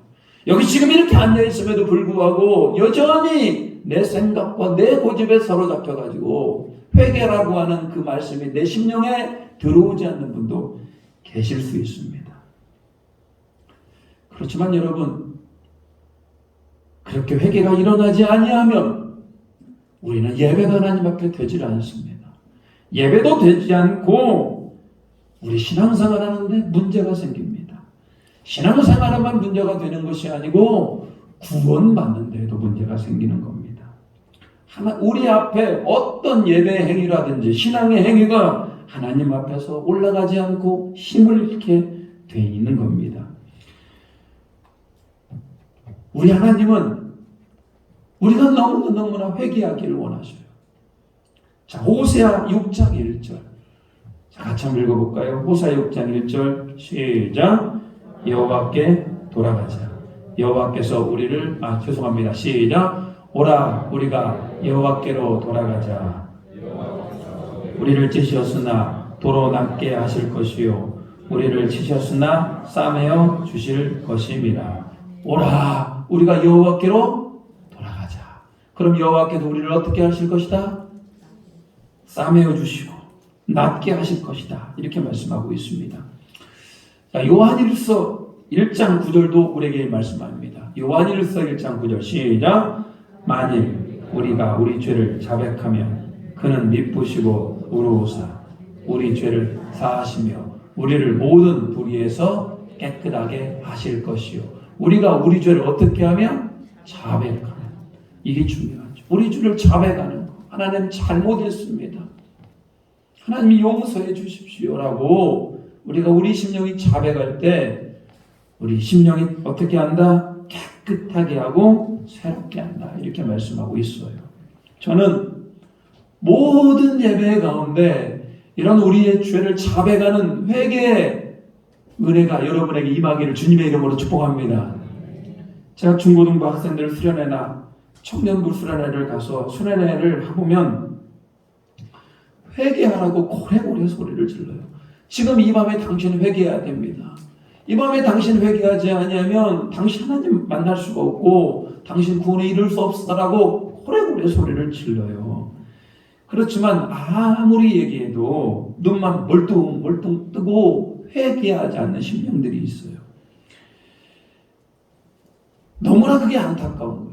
Speaker 1: 여기 지금 이렇게 앉아있음에도 불구하고 여전히 내 생각과 내 고집에 사로잡혀가지고 회개라고 하는 그 말씀이 내 심령에 들어오지 않는 분도 계실 수 있습니다. 그렇지만 여러분 그렇게 회개가 일어나지 아니하면 우리는 예배가 하나님 앞에 되질 않습니다. 예배도 되지 않고 우리 신앙생활 하는데 문제가 생깁니다. 신앙생활에만 문제가 되는 것이 아니고 구원받는 데에도 문제가 생기는 겁니다. 우리 앞에 어떤 예배 행위라든지 신앙의 행위가 하나님 앞에서 올라가지 않고 힘을 잃게 돼 있는 겁니다. 우리 하나님은 우리가 너무나 회개하기를 원하셔요. 자, 호세아 6장 1절. 자, 같이 한번 읽어볼까요? 호세아 6장 1절 시작. 여호와께 돌아가자. 여호와께서 우리를 죄송합니다. 시작. 오라 우리가 여호와께로 돌아가자. 우리를 찌셨으나 도로 낫게 하실 것이요 우리를 치셨으나 싸매어 주실 것임이라. 오라 우리가 여호와께로 돌아가자. 그럼 여호와께도 우리를 어떻게 하실 것이다? 싸매어 주시고 낫게 하실 것이다. 이렇게 말씀하고 있습니다. 자, 요한일서 1장 9절도 우리에게 말씀합니다. 요한일서 1장 9절 시작. 만일 우리가 우리 죄를 자백하면 그는 미쁘시고 의로우사 우리 죄를 사하시며 우리를 모든 불의에서 깨끗하게 하실 것이요 우리가 우리 죄를 어떻게 하면 자백하는, 이게 중요하죠. 우리 죄를 자백하는 거. 하나님 잘못했습니다. 하나님이 용서해 주십시오라고 우리가 우리 심령이 자백할 때 우리 심령이 어떻게 한다? 깨끗하게 하고 새롭게 한다. 이렇게 말씀하고 있어요. 저는 모든 예배 가운데 이런 우리의 죄를 자백하는 회개의 은혜가 여러분에게 임하기를 주님의 이름으로 축복합니다. 제가 중고등부 학생들 수련회나 청년부 수련회를 가서 수련회를 해보면 회개하라고 고래고래 소리를 질러요. 지금 이 밤에 당신 회개해야 됩니다. 이 밤에 당신 회개하지 않으면 당신 하나님 만날 수가 없고 당신 구원에 이를 수 없다라고 고래고래 소리를 질러요. 그렇지만 아무리 얘기해도 눈만 멀뚱멀뚱 뜨고 회개하지 않는 심령들이 있어요. 너무나 그게 안타까운 거예요.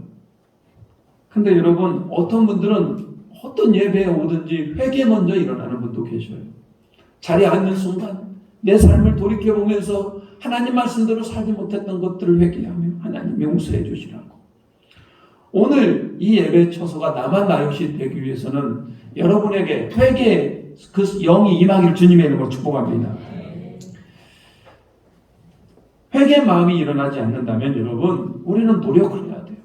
Speaker 1: 근데 여러분, 어떤 분들은 어떤 예배에 오든지 회개 먼저 일어나는 분도 계셔요. 자리에 앉는 순간 내 삶을 돌이켜보면서 하나님 말씀대로 살지 못했던 것들을 회개하며 하나님 용서해 주시라고. 오늘 이 예배 처소가 나만 나요시 되기 위해서는 여러분에게 회개 그 영이 임하기를 주님의 이름으로 축복합니다. 회개 마음이 일어나지 않는다면 여러분, 우리는 노력을 해야 돼요.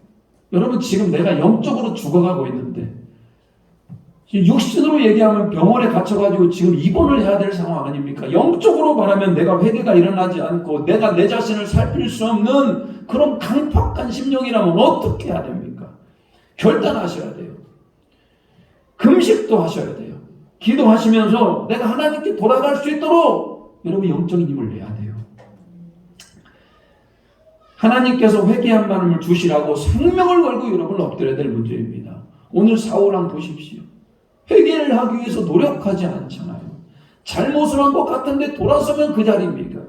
Speaker 1: 여러분, 지금 내가 영적으로 죽어가고 있는데 육신으로 얘기하면 병원에 갇혀가지고 지금 입원을 해야 될 상황 아닙니까? 영적으로 말하면 내가 회개가 일어나지 않고 내가 내 자신을 살필 수 없는 그런 강팍한 심령이라면 어떻게 해야 됩니까? 결단하셔야 돼요. 금식도 하셔야 돼요. 기도하시면서 내가 하나님께 돌아갈 수 있도록 여러분 영적인 힘을 내야 돼요. 하나님께서 회개한 마음을 주시라고 생명을 걸고 여러분 엎드려야 될 문제입니다. 오늘 사울왕 보십시오. 회개를 하기 위해서 노력하지 않잖아요. 잘못을 한 것 같은데 돌아서면 그 자리입니까?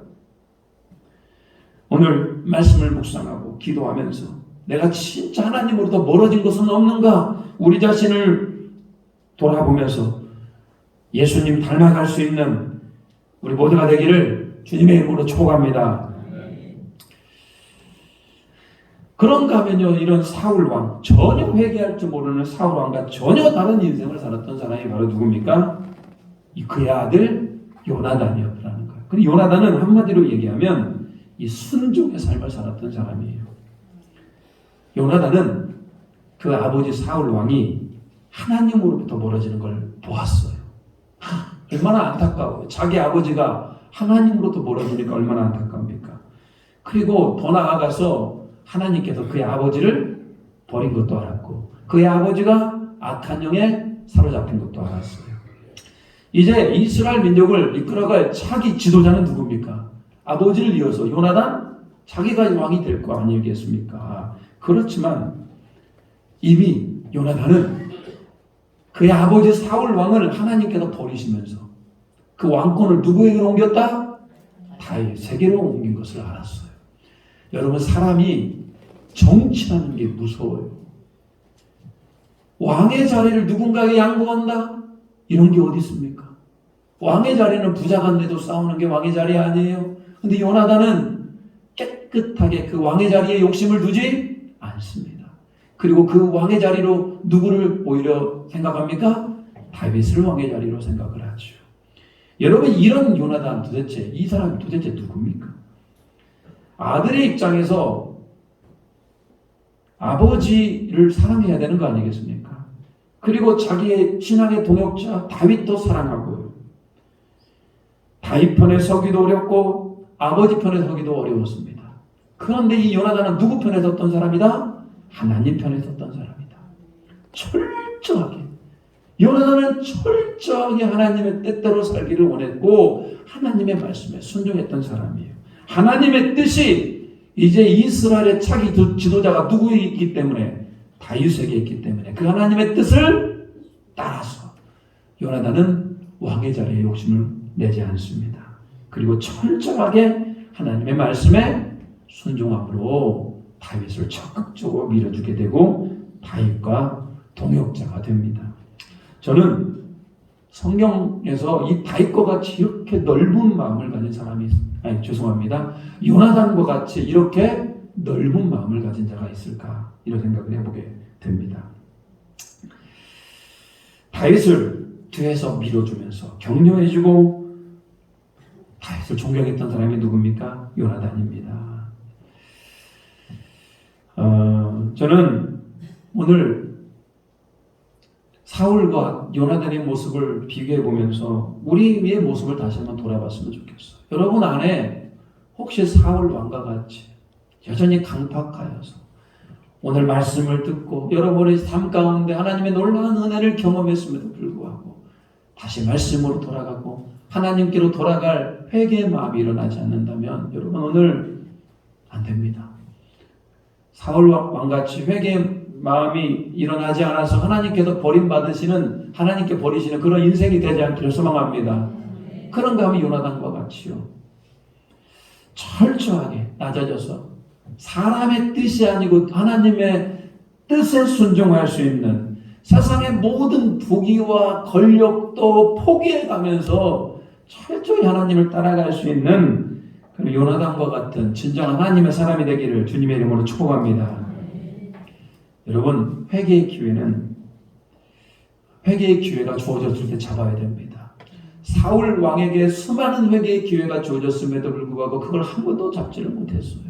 Speaker 1: 오늘 말씀을 묵상하고 기도하면서 내가 진짜 하나님으로부터 멀어진 것은 없는가? 우리 자신을 돌아보면서 예수님 닮아갈 수 있는 우리 모두가 되기를 주님의 이름으로 축복합니다. 그런가 하면요, 이런 사울왕, 전혀 회개할 줄 모르는 사울왕과 전혀 다른 인생을 살았던 사람이 바로 누굽니까? 그의 아들 요나단이었다는 거예요. 근데 요나단은 한마디로 얘기하면 이 순종의 삶을 살았던 사람이에요. 요나단은 그 아버지 사울왕이 하나님으로부터 멀어지는 걸 보았어요. 얼마나 안타까워요. 자기 아버지가 하나님으로부터 멀어지니까 얼마나 안타깝니까? 그리고 더 나아가서 하나님께서 그의 아버지를 버린 것도 알았고 그의 아버지가 악한 영에 사로잡힌 것도 알았어요. 이제 이스라엘 민족을 이끌어갈 차기 지도자는 누굽니까? 아버지를 이어서 요나단? 자기가 왕이 될 거 아니겠습니까? 그렇지만 이미 요나단은 그의 아버지 사울 왕을 하나님께서 버리시면서 그 왕권을 누구에게로 옮겼다? 다윗에게로 옮긴 것을 알았어요. 여러분, 사람이 정치하는 게 무서워요. 왕의 자리를 누군가에게 양보한다? 이런 게 어디 있습니까? 왕의 자리는 부자간데도 싸우는 게 왕의 자리 아니에요. 근데 요나단은 깨끗하게 그 왕의 자리에 욕심을 두지 않습니다. 그리고 그 왕의 자리로 누구를 오히려 생각합니까? 다윗을 왕의 자리로 생각을 하죠. 여러분, 이런 요나단 도대체, 이 사람이 도대체 누굽니까? 아들의 입장에서 아버지를 사랑해야 되는 거 아니겠습니까? 그리고 자기의 신앙의 동역자 다윗도 사랑하고요. 다윗 편에 서기도 어렵고 아버지 편에 서기도 어려웠습니다. 그런데 이 요나단은 누구 편에 섰던 사람이다? 하나님 편에 섰던 사람이다. 철저하게. 요나단은 철저하게 하나님의 뜻대로 살기를 원했고 하나님의 말씀에 순종했던 사람이에요. 하나님의 뜻이 이제 이스라엘의 차기 지도자가 누구이기 때문에 다윗에게 있기 때문에 그 하나님의 뜻을 따라서 요나단은 왕의 자리에 욕심을 내지 않습니다. 그리고 철저하게 하나님의 말씀에 순종함으로 다윗을 적극적으로 밀어주게 되고 다윗과 동역자가 됩니다. 저는 성경에서 이 다윗과 같이 이렇게 넓은 마음을 가진 사람이 요나단과 같이 이렇게 넓은 마음을 가진 자가 있을까 이런 생각을 해보게 됩니다. 다윗을 뒤에서 밀어주면서 격려해주고 다윗을 존경했던 사람이 누굽니까? 요나단입니다. 저는 오늘 사울과 요나단의 모습을 비교해 보면서 우리의 모습을 다시 한번 돌아봤으면 좋겠어요. 여러분 안에 혹시 사울 왕과 같이 여전히 강팍하여서 오늘 말씀을 듣고 여러분의 삶 가운데 하나님의 놀라운 은혜를 경험했음에도 불구하고 다시 말씀으로 돌아가고 하나님께로 돌아갈 회개의 마음이 일어나지 않는다면 여러분 오늘 안 됩니다. 사울 왕같이 회개의 마음이 일어나지 않아서 하나님께서 버림받으시는 하나님께 버리시는 그런 인생이 되지 않기를 소망합니다. 그런가 하면 요나단과 같이요. 철저하게 낮아져서 사람의 뜻이 아니고 하나님의 뜻에 순종할 수 있는 세상의 모든 부귀와 권력도 포기해가면서 철저히 하나님을 따라갈 수 있는 그런 요나단과 같은 진정한 하나님의 사람이 되기를 주님의 이름으로 축복합니다. 여러분 회개의 기회가 주어졌을 때 잡아야 됩니다. 사울 왕에게 수많은 회개의 기회가 주어졌음에도 불구하고 그걸 한 번도 잡지를 못했어요.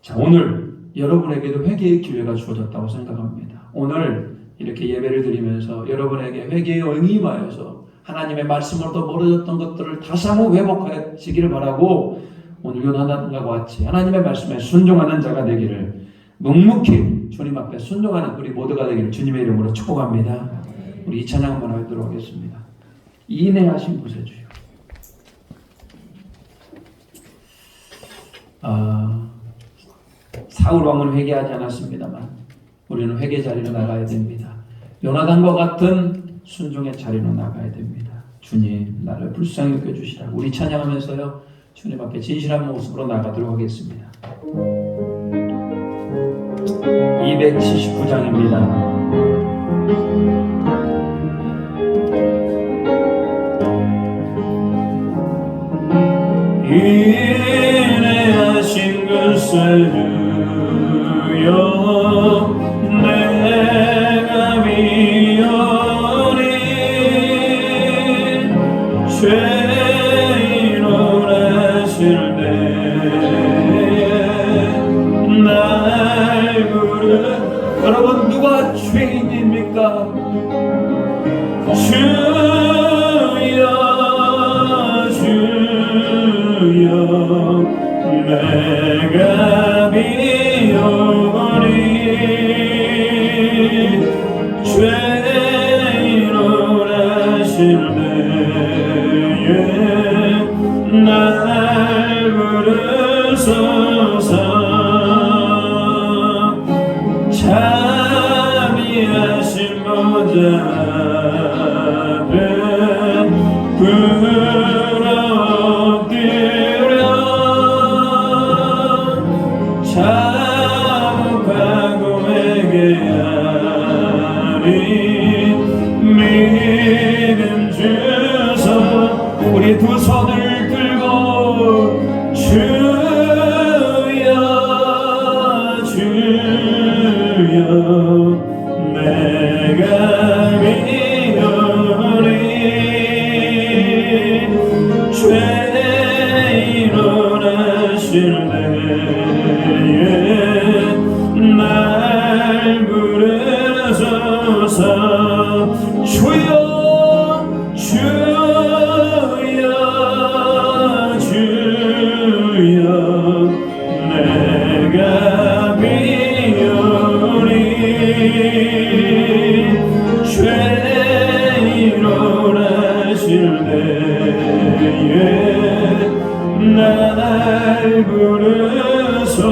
Speaker 1: 자, 오늘 여러분에게도 회개의 기회가 주어졌다고 생각합니다. 오늘 이렇게 예배를 드리면서 여러분에게 회개에 응임하여서 하나님의 말씀으로도 멀어졌던 것들을 다시 한번 회복하시기를 바라고 오늘 요나단과 같이 하나님의 말씀에 순종하는 자가 되기를 묵묵히 주님 앞에 순종하는 우리 모두가 되기를 주님의 이름으로 축복합니다. 우리 이 찬양 한번 하도록 하겠습니다. 인내하신 곳에 주여. 사울 왕은 회개하지 않았습니다만 우리는 회개 자리로 나가야 됩니다. 요나단과 같은 순종의 자리로 나가야 됩니다. 주님 나를 불쌍히 여겨주시라. 우리 찬양하면서요 주님 앞에 진실한 모습으로 나가도록 하겠습니다. 279장입니다. 인내하신 것을 주여 내가 미워니 죄인을 하실 때에 날 부르 여러분 누가 죄인입니까? 주여 내가 비오니 죄인을 하실 때에 날 부르소서. 자비하신 보좌 앞에 자복하고 회개하리 믿음 주소. 우리 두 손을 들고 주여 주여 내가 날 부르소서. 주여 주여 주여 내가 비오니 죄인으로 나실 때에 날 부르소.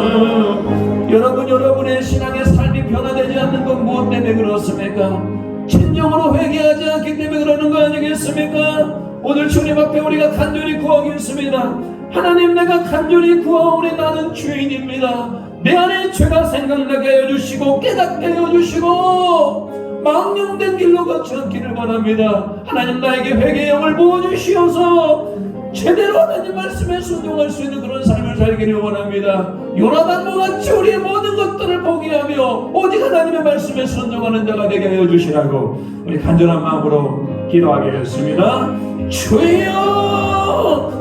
Speaker 1: 여러분의 신앙의 삶이 변화되지 않는 건 무엇 때문에 그렇습니까? 진정으로 회개하지 않기 때문에 그러는 거 아니겠습니까? 오늘 주님 앞에 우리가 간절히 구하겠습니다. 하나님, 내가 간절히 구하오니 나는 죄인입니다. 내 안에 죄가 생각나게 하여 주시고 깨닫게 하여 주시고 망령된 길로 걷지 않기를 바랍니다. 하나님, 나에게 회개의 영을 부어주시어서 제대로 하나님 말씀에 순종할 수 있는 그런 삶을 살기를 원합니다. 요나단과 같이 우리의 모든 것들을 포기하며 오직 하나님의 말씀에 순종하는 자가 되게 하여 주시라고 우리 간절한 마음으로 기도하겠습니다. 주여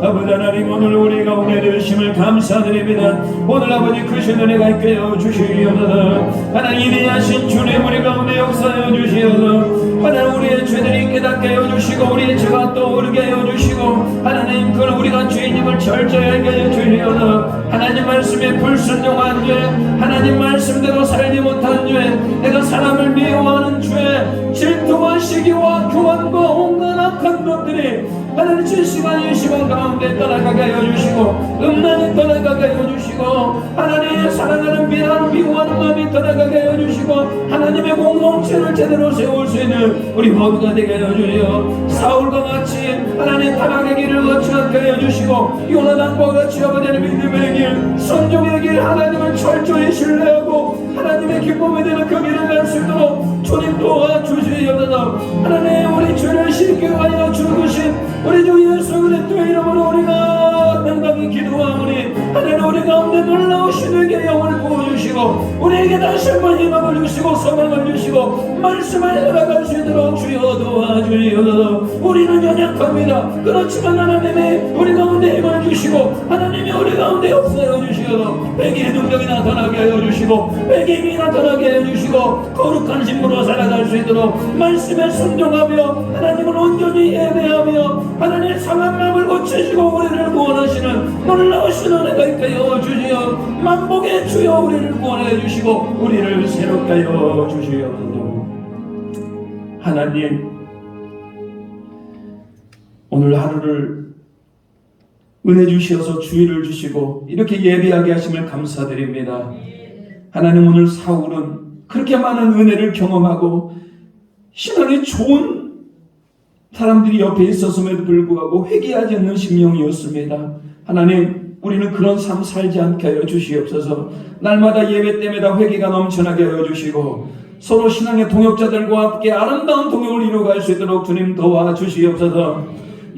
Speaker 1: 아버지 하나님, 오늘 우리 가운데 되심을 감사드립니다. 오늘 아버지 크신 은혜가 있게 하여 주시옵소서. 하나님, 인하신 주님 우리 가운데 역사하여 주시옵소서. 하나님, 우리의 죄들이 깨닫게 하여 주시고 우리의 죄가 떠오르게 하여 주시고 하나님, 그는 우리가 죄인임을 철저히 알게 하여 주시옵소서. 하나님 말씀에 불순종한 죄, 하나님 말씀대로 살지 못한 죄, 내가 사람을 미워하는 죄, 질투와 시기와 교환과 온갖 악한 것들이 하나님 이 시간 가운데 떠나가게 하여 주시고 음란이 떠나가게 하여 주시고 하나님의 사랑하는 미워하는 마음이 떠나가게 하여 주시고 하나님의 공동체를 제대로 세울 수 있는 우리 모두가 되게 하여 주시오. 사울과 같이 하나님 타락의 길을 걷지 않게 하여 주시고 요나단과 같이 아버지의 믿음의 길, 순종의 길, 하나님을 철저히 신뢰하고 하나님의 기쁨에 대한 그 길을 갈 수 있도록 주님 도와주시옵소서. 하나님, 우리 죄를 씻게 하여 죽으신 우리 주 예수 그리스도의 이름으로 우리가 당당히 기도하오니 하나님, 우리 가운데 놀라우신 회개의 영을 부어주시고 우리에게 다시 한번 희망을 주시고 소망을 주시고 말씀을 살아갈 수 있도록 주여 도와주시옵소서. 우리는 연약합니다. 그렇지만 하나님이 우리 가운데 힘을 주시고 하나님이 우리 가운데 역사하여 주시옵소서. 회개의 능력이 나타나게 하여 주시고 회개의 힘이 나타나게 하여 주시고 거룩한 신부로 살아갈 수 있도록 말씀에 순종하며 하나님을 온전히 예배하며 하나님의 상한 마음을 고치시고 우리를 구원하시는 놀라우신 은혜가 있게 하여 주시어 만복의 주여 우리를 구원해 주시고 우리를 새롭게 하여 주시옵소서. 하나님, 오늘 하루를 은혜 주시어서 주의를 주시고 이렇게 예배하게 하심을 감사드립니다. 하나님, 오늘 사울은 그렇게 많은 은혜를 경험하고 신앙이 좋은 사람들이 옆에 있었음에도 불구하고 회개하지 않는 심령이었습니다. 하나님, 우리는 그런 삶 살지 않게 하여 주시옵소서. 날마다 예배 때마다 회개가 넘쳐나게 하여 주시고 서로 신앙의 동역자들과 함께 아름다운 동역을 이루어갈 수 있도록 주님 도와주시옵소서.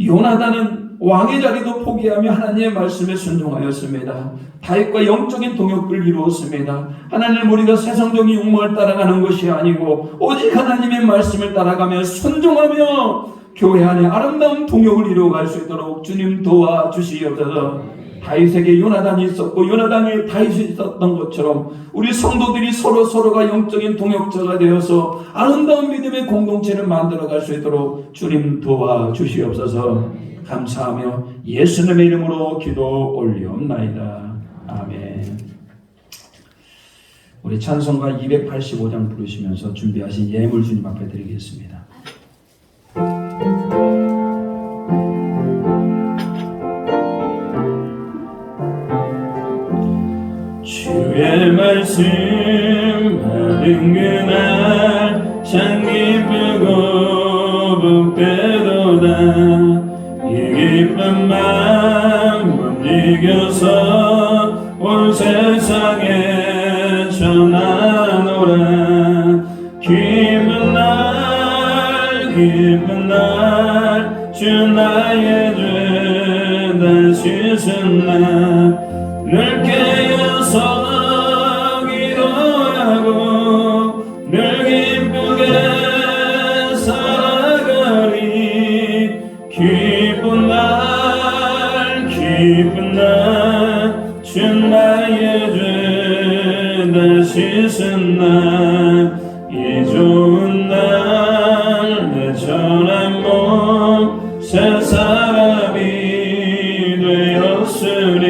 Speaker 1: 요나단은 왕의 자리도 포기하며 하나님의 말씀에 순종하였습니다. 다윗과 영적인 동역을 이루었습니다. 하나님, 우리가 세상적인 욕망을 따라가는 것이 아니고 오직 하나님의 말씀을 따라가며 순종하며 교회 안에 아름다운 동역을 이루어갈 수 있도록 주님 도와주시옵소서. 다윗에게 요나단이 있었고 요나단에 다윗이 있었던 것처럼 우리 성도들이 서로가 영적인 동역자가 되어서 아름다운 믿음의 공동체를 만들어갈 수 있도록 주님 도와주시옵소서. 감사하며 예수님의 이름으로 기도 올리옵나이다. 아멘. 우리 찬송가 285장 부르시면서 준비하신 예물 주님 앞에 드리겠습니다. 주의 말씀 받은 그날 참 기쁘고 복되도다. 이 기쁜 마음 못 이겨서 온 세상에 전하노라. 기쁜 날 주 나의 죄 다 씻은 날 늘 깨어서 기도하고 늘 기쁘게 살아가리. 기쁜 날 주 나의 죄 다 씻은 좋은 날, 이 좋은 날, 내 전한 몸 새 사람이 되었으니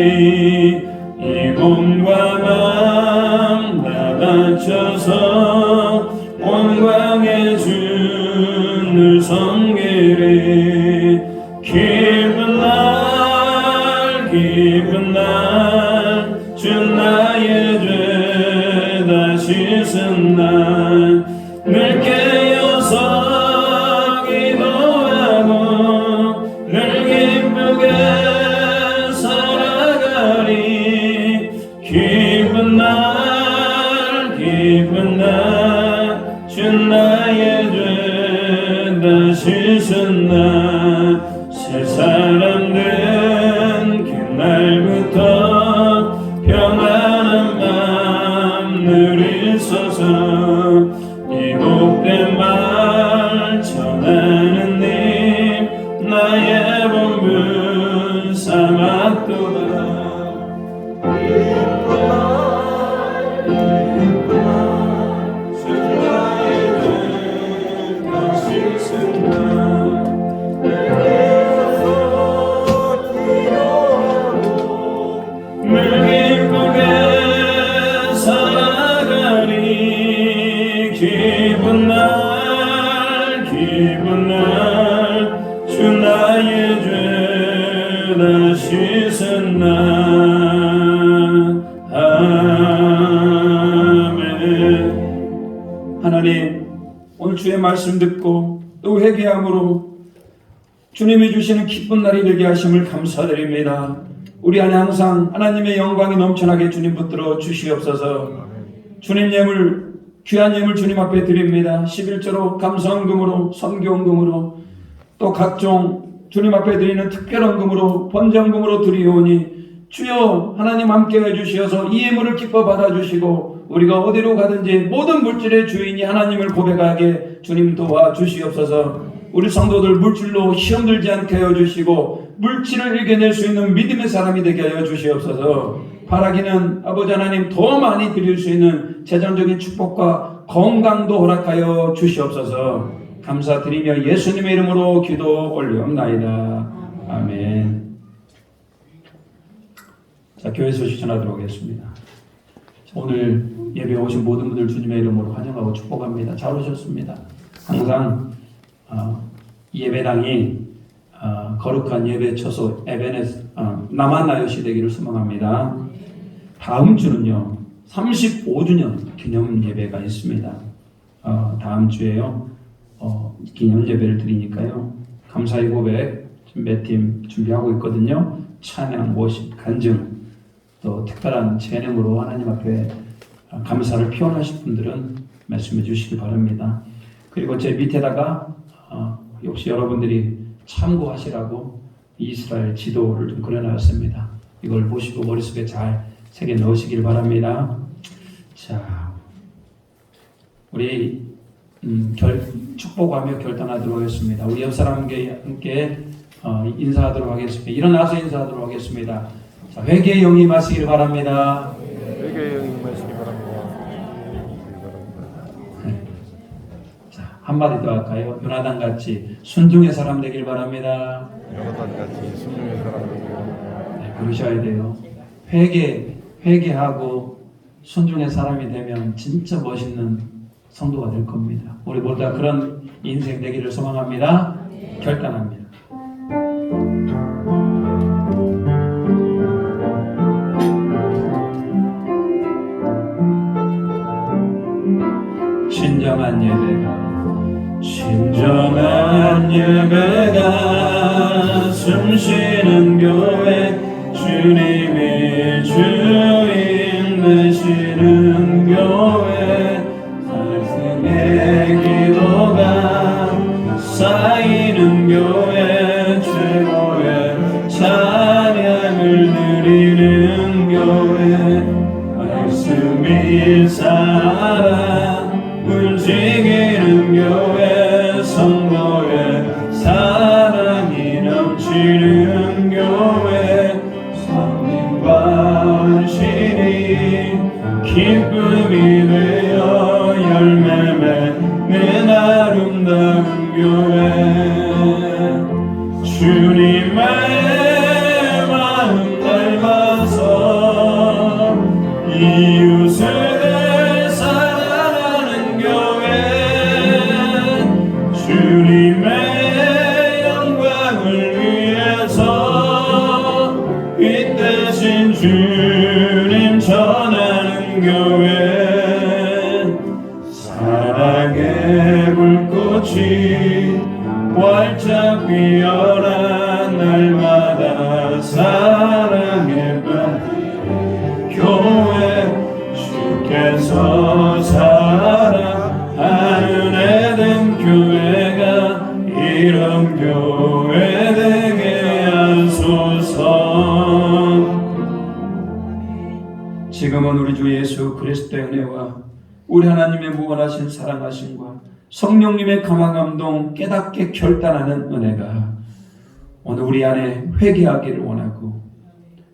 Speaker 1: 이 몸과 마음 다 바쳐서 원광의 주를 섬기리. 기쁜 날 기쁜 날, 주 나의 죄 다 씻은 날, 늘 깨어서 기도하고 늘 기쁘게 살아가리. 기쁜 날 기쁜 날, 주 나의 죄 다 씻은 날, 새 사람 된 그날부터 평안한 마음 늘 있어서 이 복된 말 전하는 님 나의 본분 삼았도다. 기쁜 날 기쁜 날, 주 나의 죄 다 씻은 날. 아멘. 하나님, 오늘 주의 말씀 듣고 또 회개함으로 주님이 주시는 기쁜 날이 되게 하심을 감사드립니다. 우리 안에 항상 하나님의 영광이 넘쳐나게 주님 붙들어 주시옵소서. 주님 예물, 귀한 예물 주님 앞에 드립니다. 11조로 감사헌금으로, 선교헌금으로, 또 각종 주님 앞에 드리는 특별헌금으로, 번제헌금으로 드리오니 주여 하나님 함께해 주시어서 이 예물을 기뻐 받아주시고 우리가 어디로 가든지 모든 물질의 주인이 하나님을 고백하게 주님 도와주시옵소서. 우리 성도들 물질로 시험 들지 않게 하여 주시고 물질을 이겨낼 수 있는 믿음의 사람이 되게 하여 주시옵소서. 바라기는 아버지 하나님 더 많이 드릴 수 있는 재정적인 축복과 건강도 허락하여 주시옵소서. 감사드리며 예수님의 이름으로 기도 올리옵나이다. 아멘. 자, 교회 소식 전하도록 하겠습니다. 오늘 예배에 오신 모든 분들 주님의 이름으로 환영하고 축복합니다. 잘 오셨습니다. 항상 예배당이 거룩한 예배 처소 에베네스 남한나요시 되기를 소망합니다. 다음 주는요 35주년 기념 예배가 있습니다. 다음 주에요 기념 예배를 드리니까요 감사의 고백 몇 팀 준비하고 있거든요. 찬양, 워십, 간증, 또 특별한 재능으로 하나님 앞에 감사를 표현하실 분들은 말씀해 주시기 바랍니다. 그리고 제 밑에다가 역시 여러분들이 참고하시라고 이스라엘 지도를 좀 그려놨습니다. 이걸 보시고 머릿속에 잘 새겨 넣으시길 바랍니다. 자, 우리 축복하며 결단하도록 하겠습니다. 우리 옆 사람과 함께 인사하도록 하겠습니다. 일어나서 인사하도록 하겠습니다. 자, 회개의 영이 임하시길 바랍니다.
Speaker 2: 회개의 영이 임하시기 바랍니다.
Speaker 1: 자, 한마디 더 할까요? 요나단 같이 순종의 사람 되길 바랍니다.
Speaker 2: 요나단 같이 순종의 사람 되길 바랍니다.
Speaker 1: 네, 그러셔야 돼요. 회개하고 순종의 사람이 되면 진짜 멋있는 성도가 될 겁니다. 우리 모두 다 그런 인생 되기를 소망합니다. 결단합니다. 진정한 예배가 숨쉬는 교회, 주님이 주인 되시는 교회, 말씀의 기도가 쌓이는 교회, 최고의 찬양을 드리는 교회, 말씀이 살아 움직이는 교회, 성도의 사랑이 넘치는 교회, 성령과 헌신이 기쁨이 되어 예수 그리스도의 은혜와 우리 하나님의 무한하신 사랑하심과 성령님의 감화감동 깨닫게 결단하는 은혜가 오늘 우리 안에 회개하기를 원하고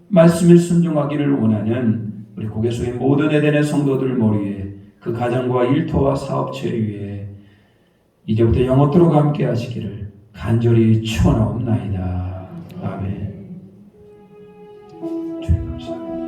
Speaker 1: 말씀에 순종하기를 원하는 우리 고개 숙인 모든 에덴의 성도들 머리에 그 가정과 일터와 사업체 위에 이제부터 영원토록 함께 하시기를 간절히 축원하옵나이다. 아멘. 주님 감사합니다.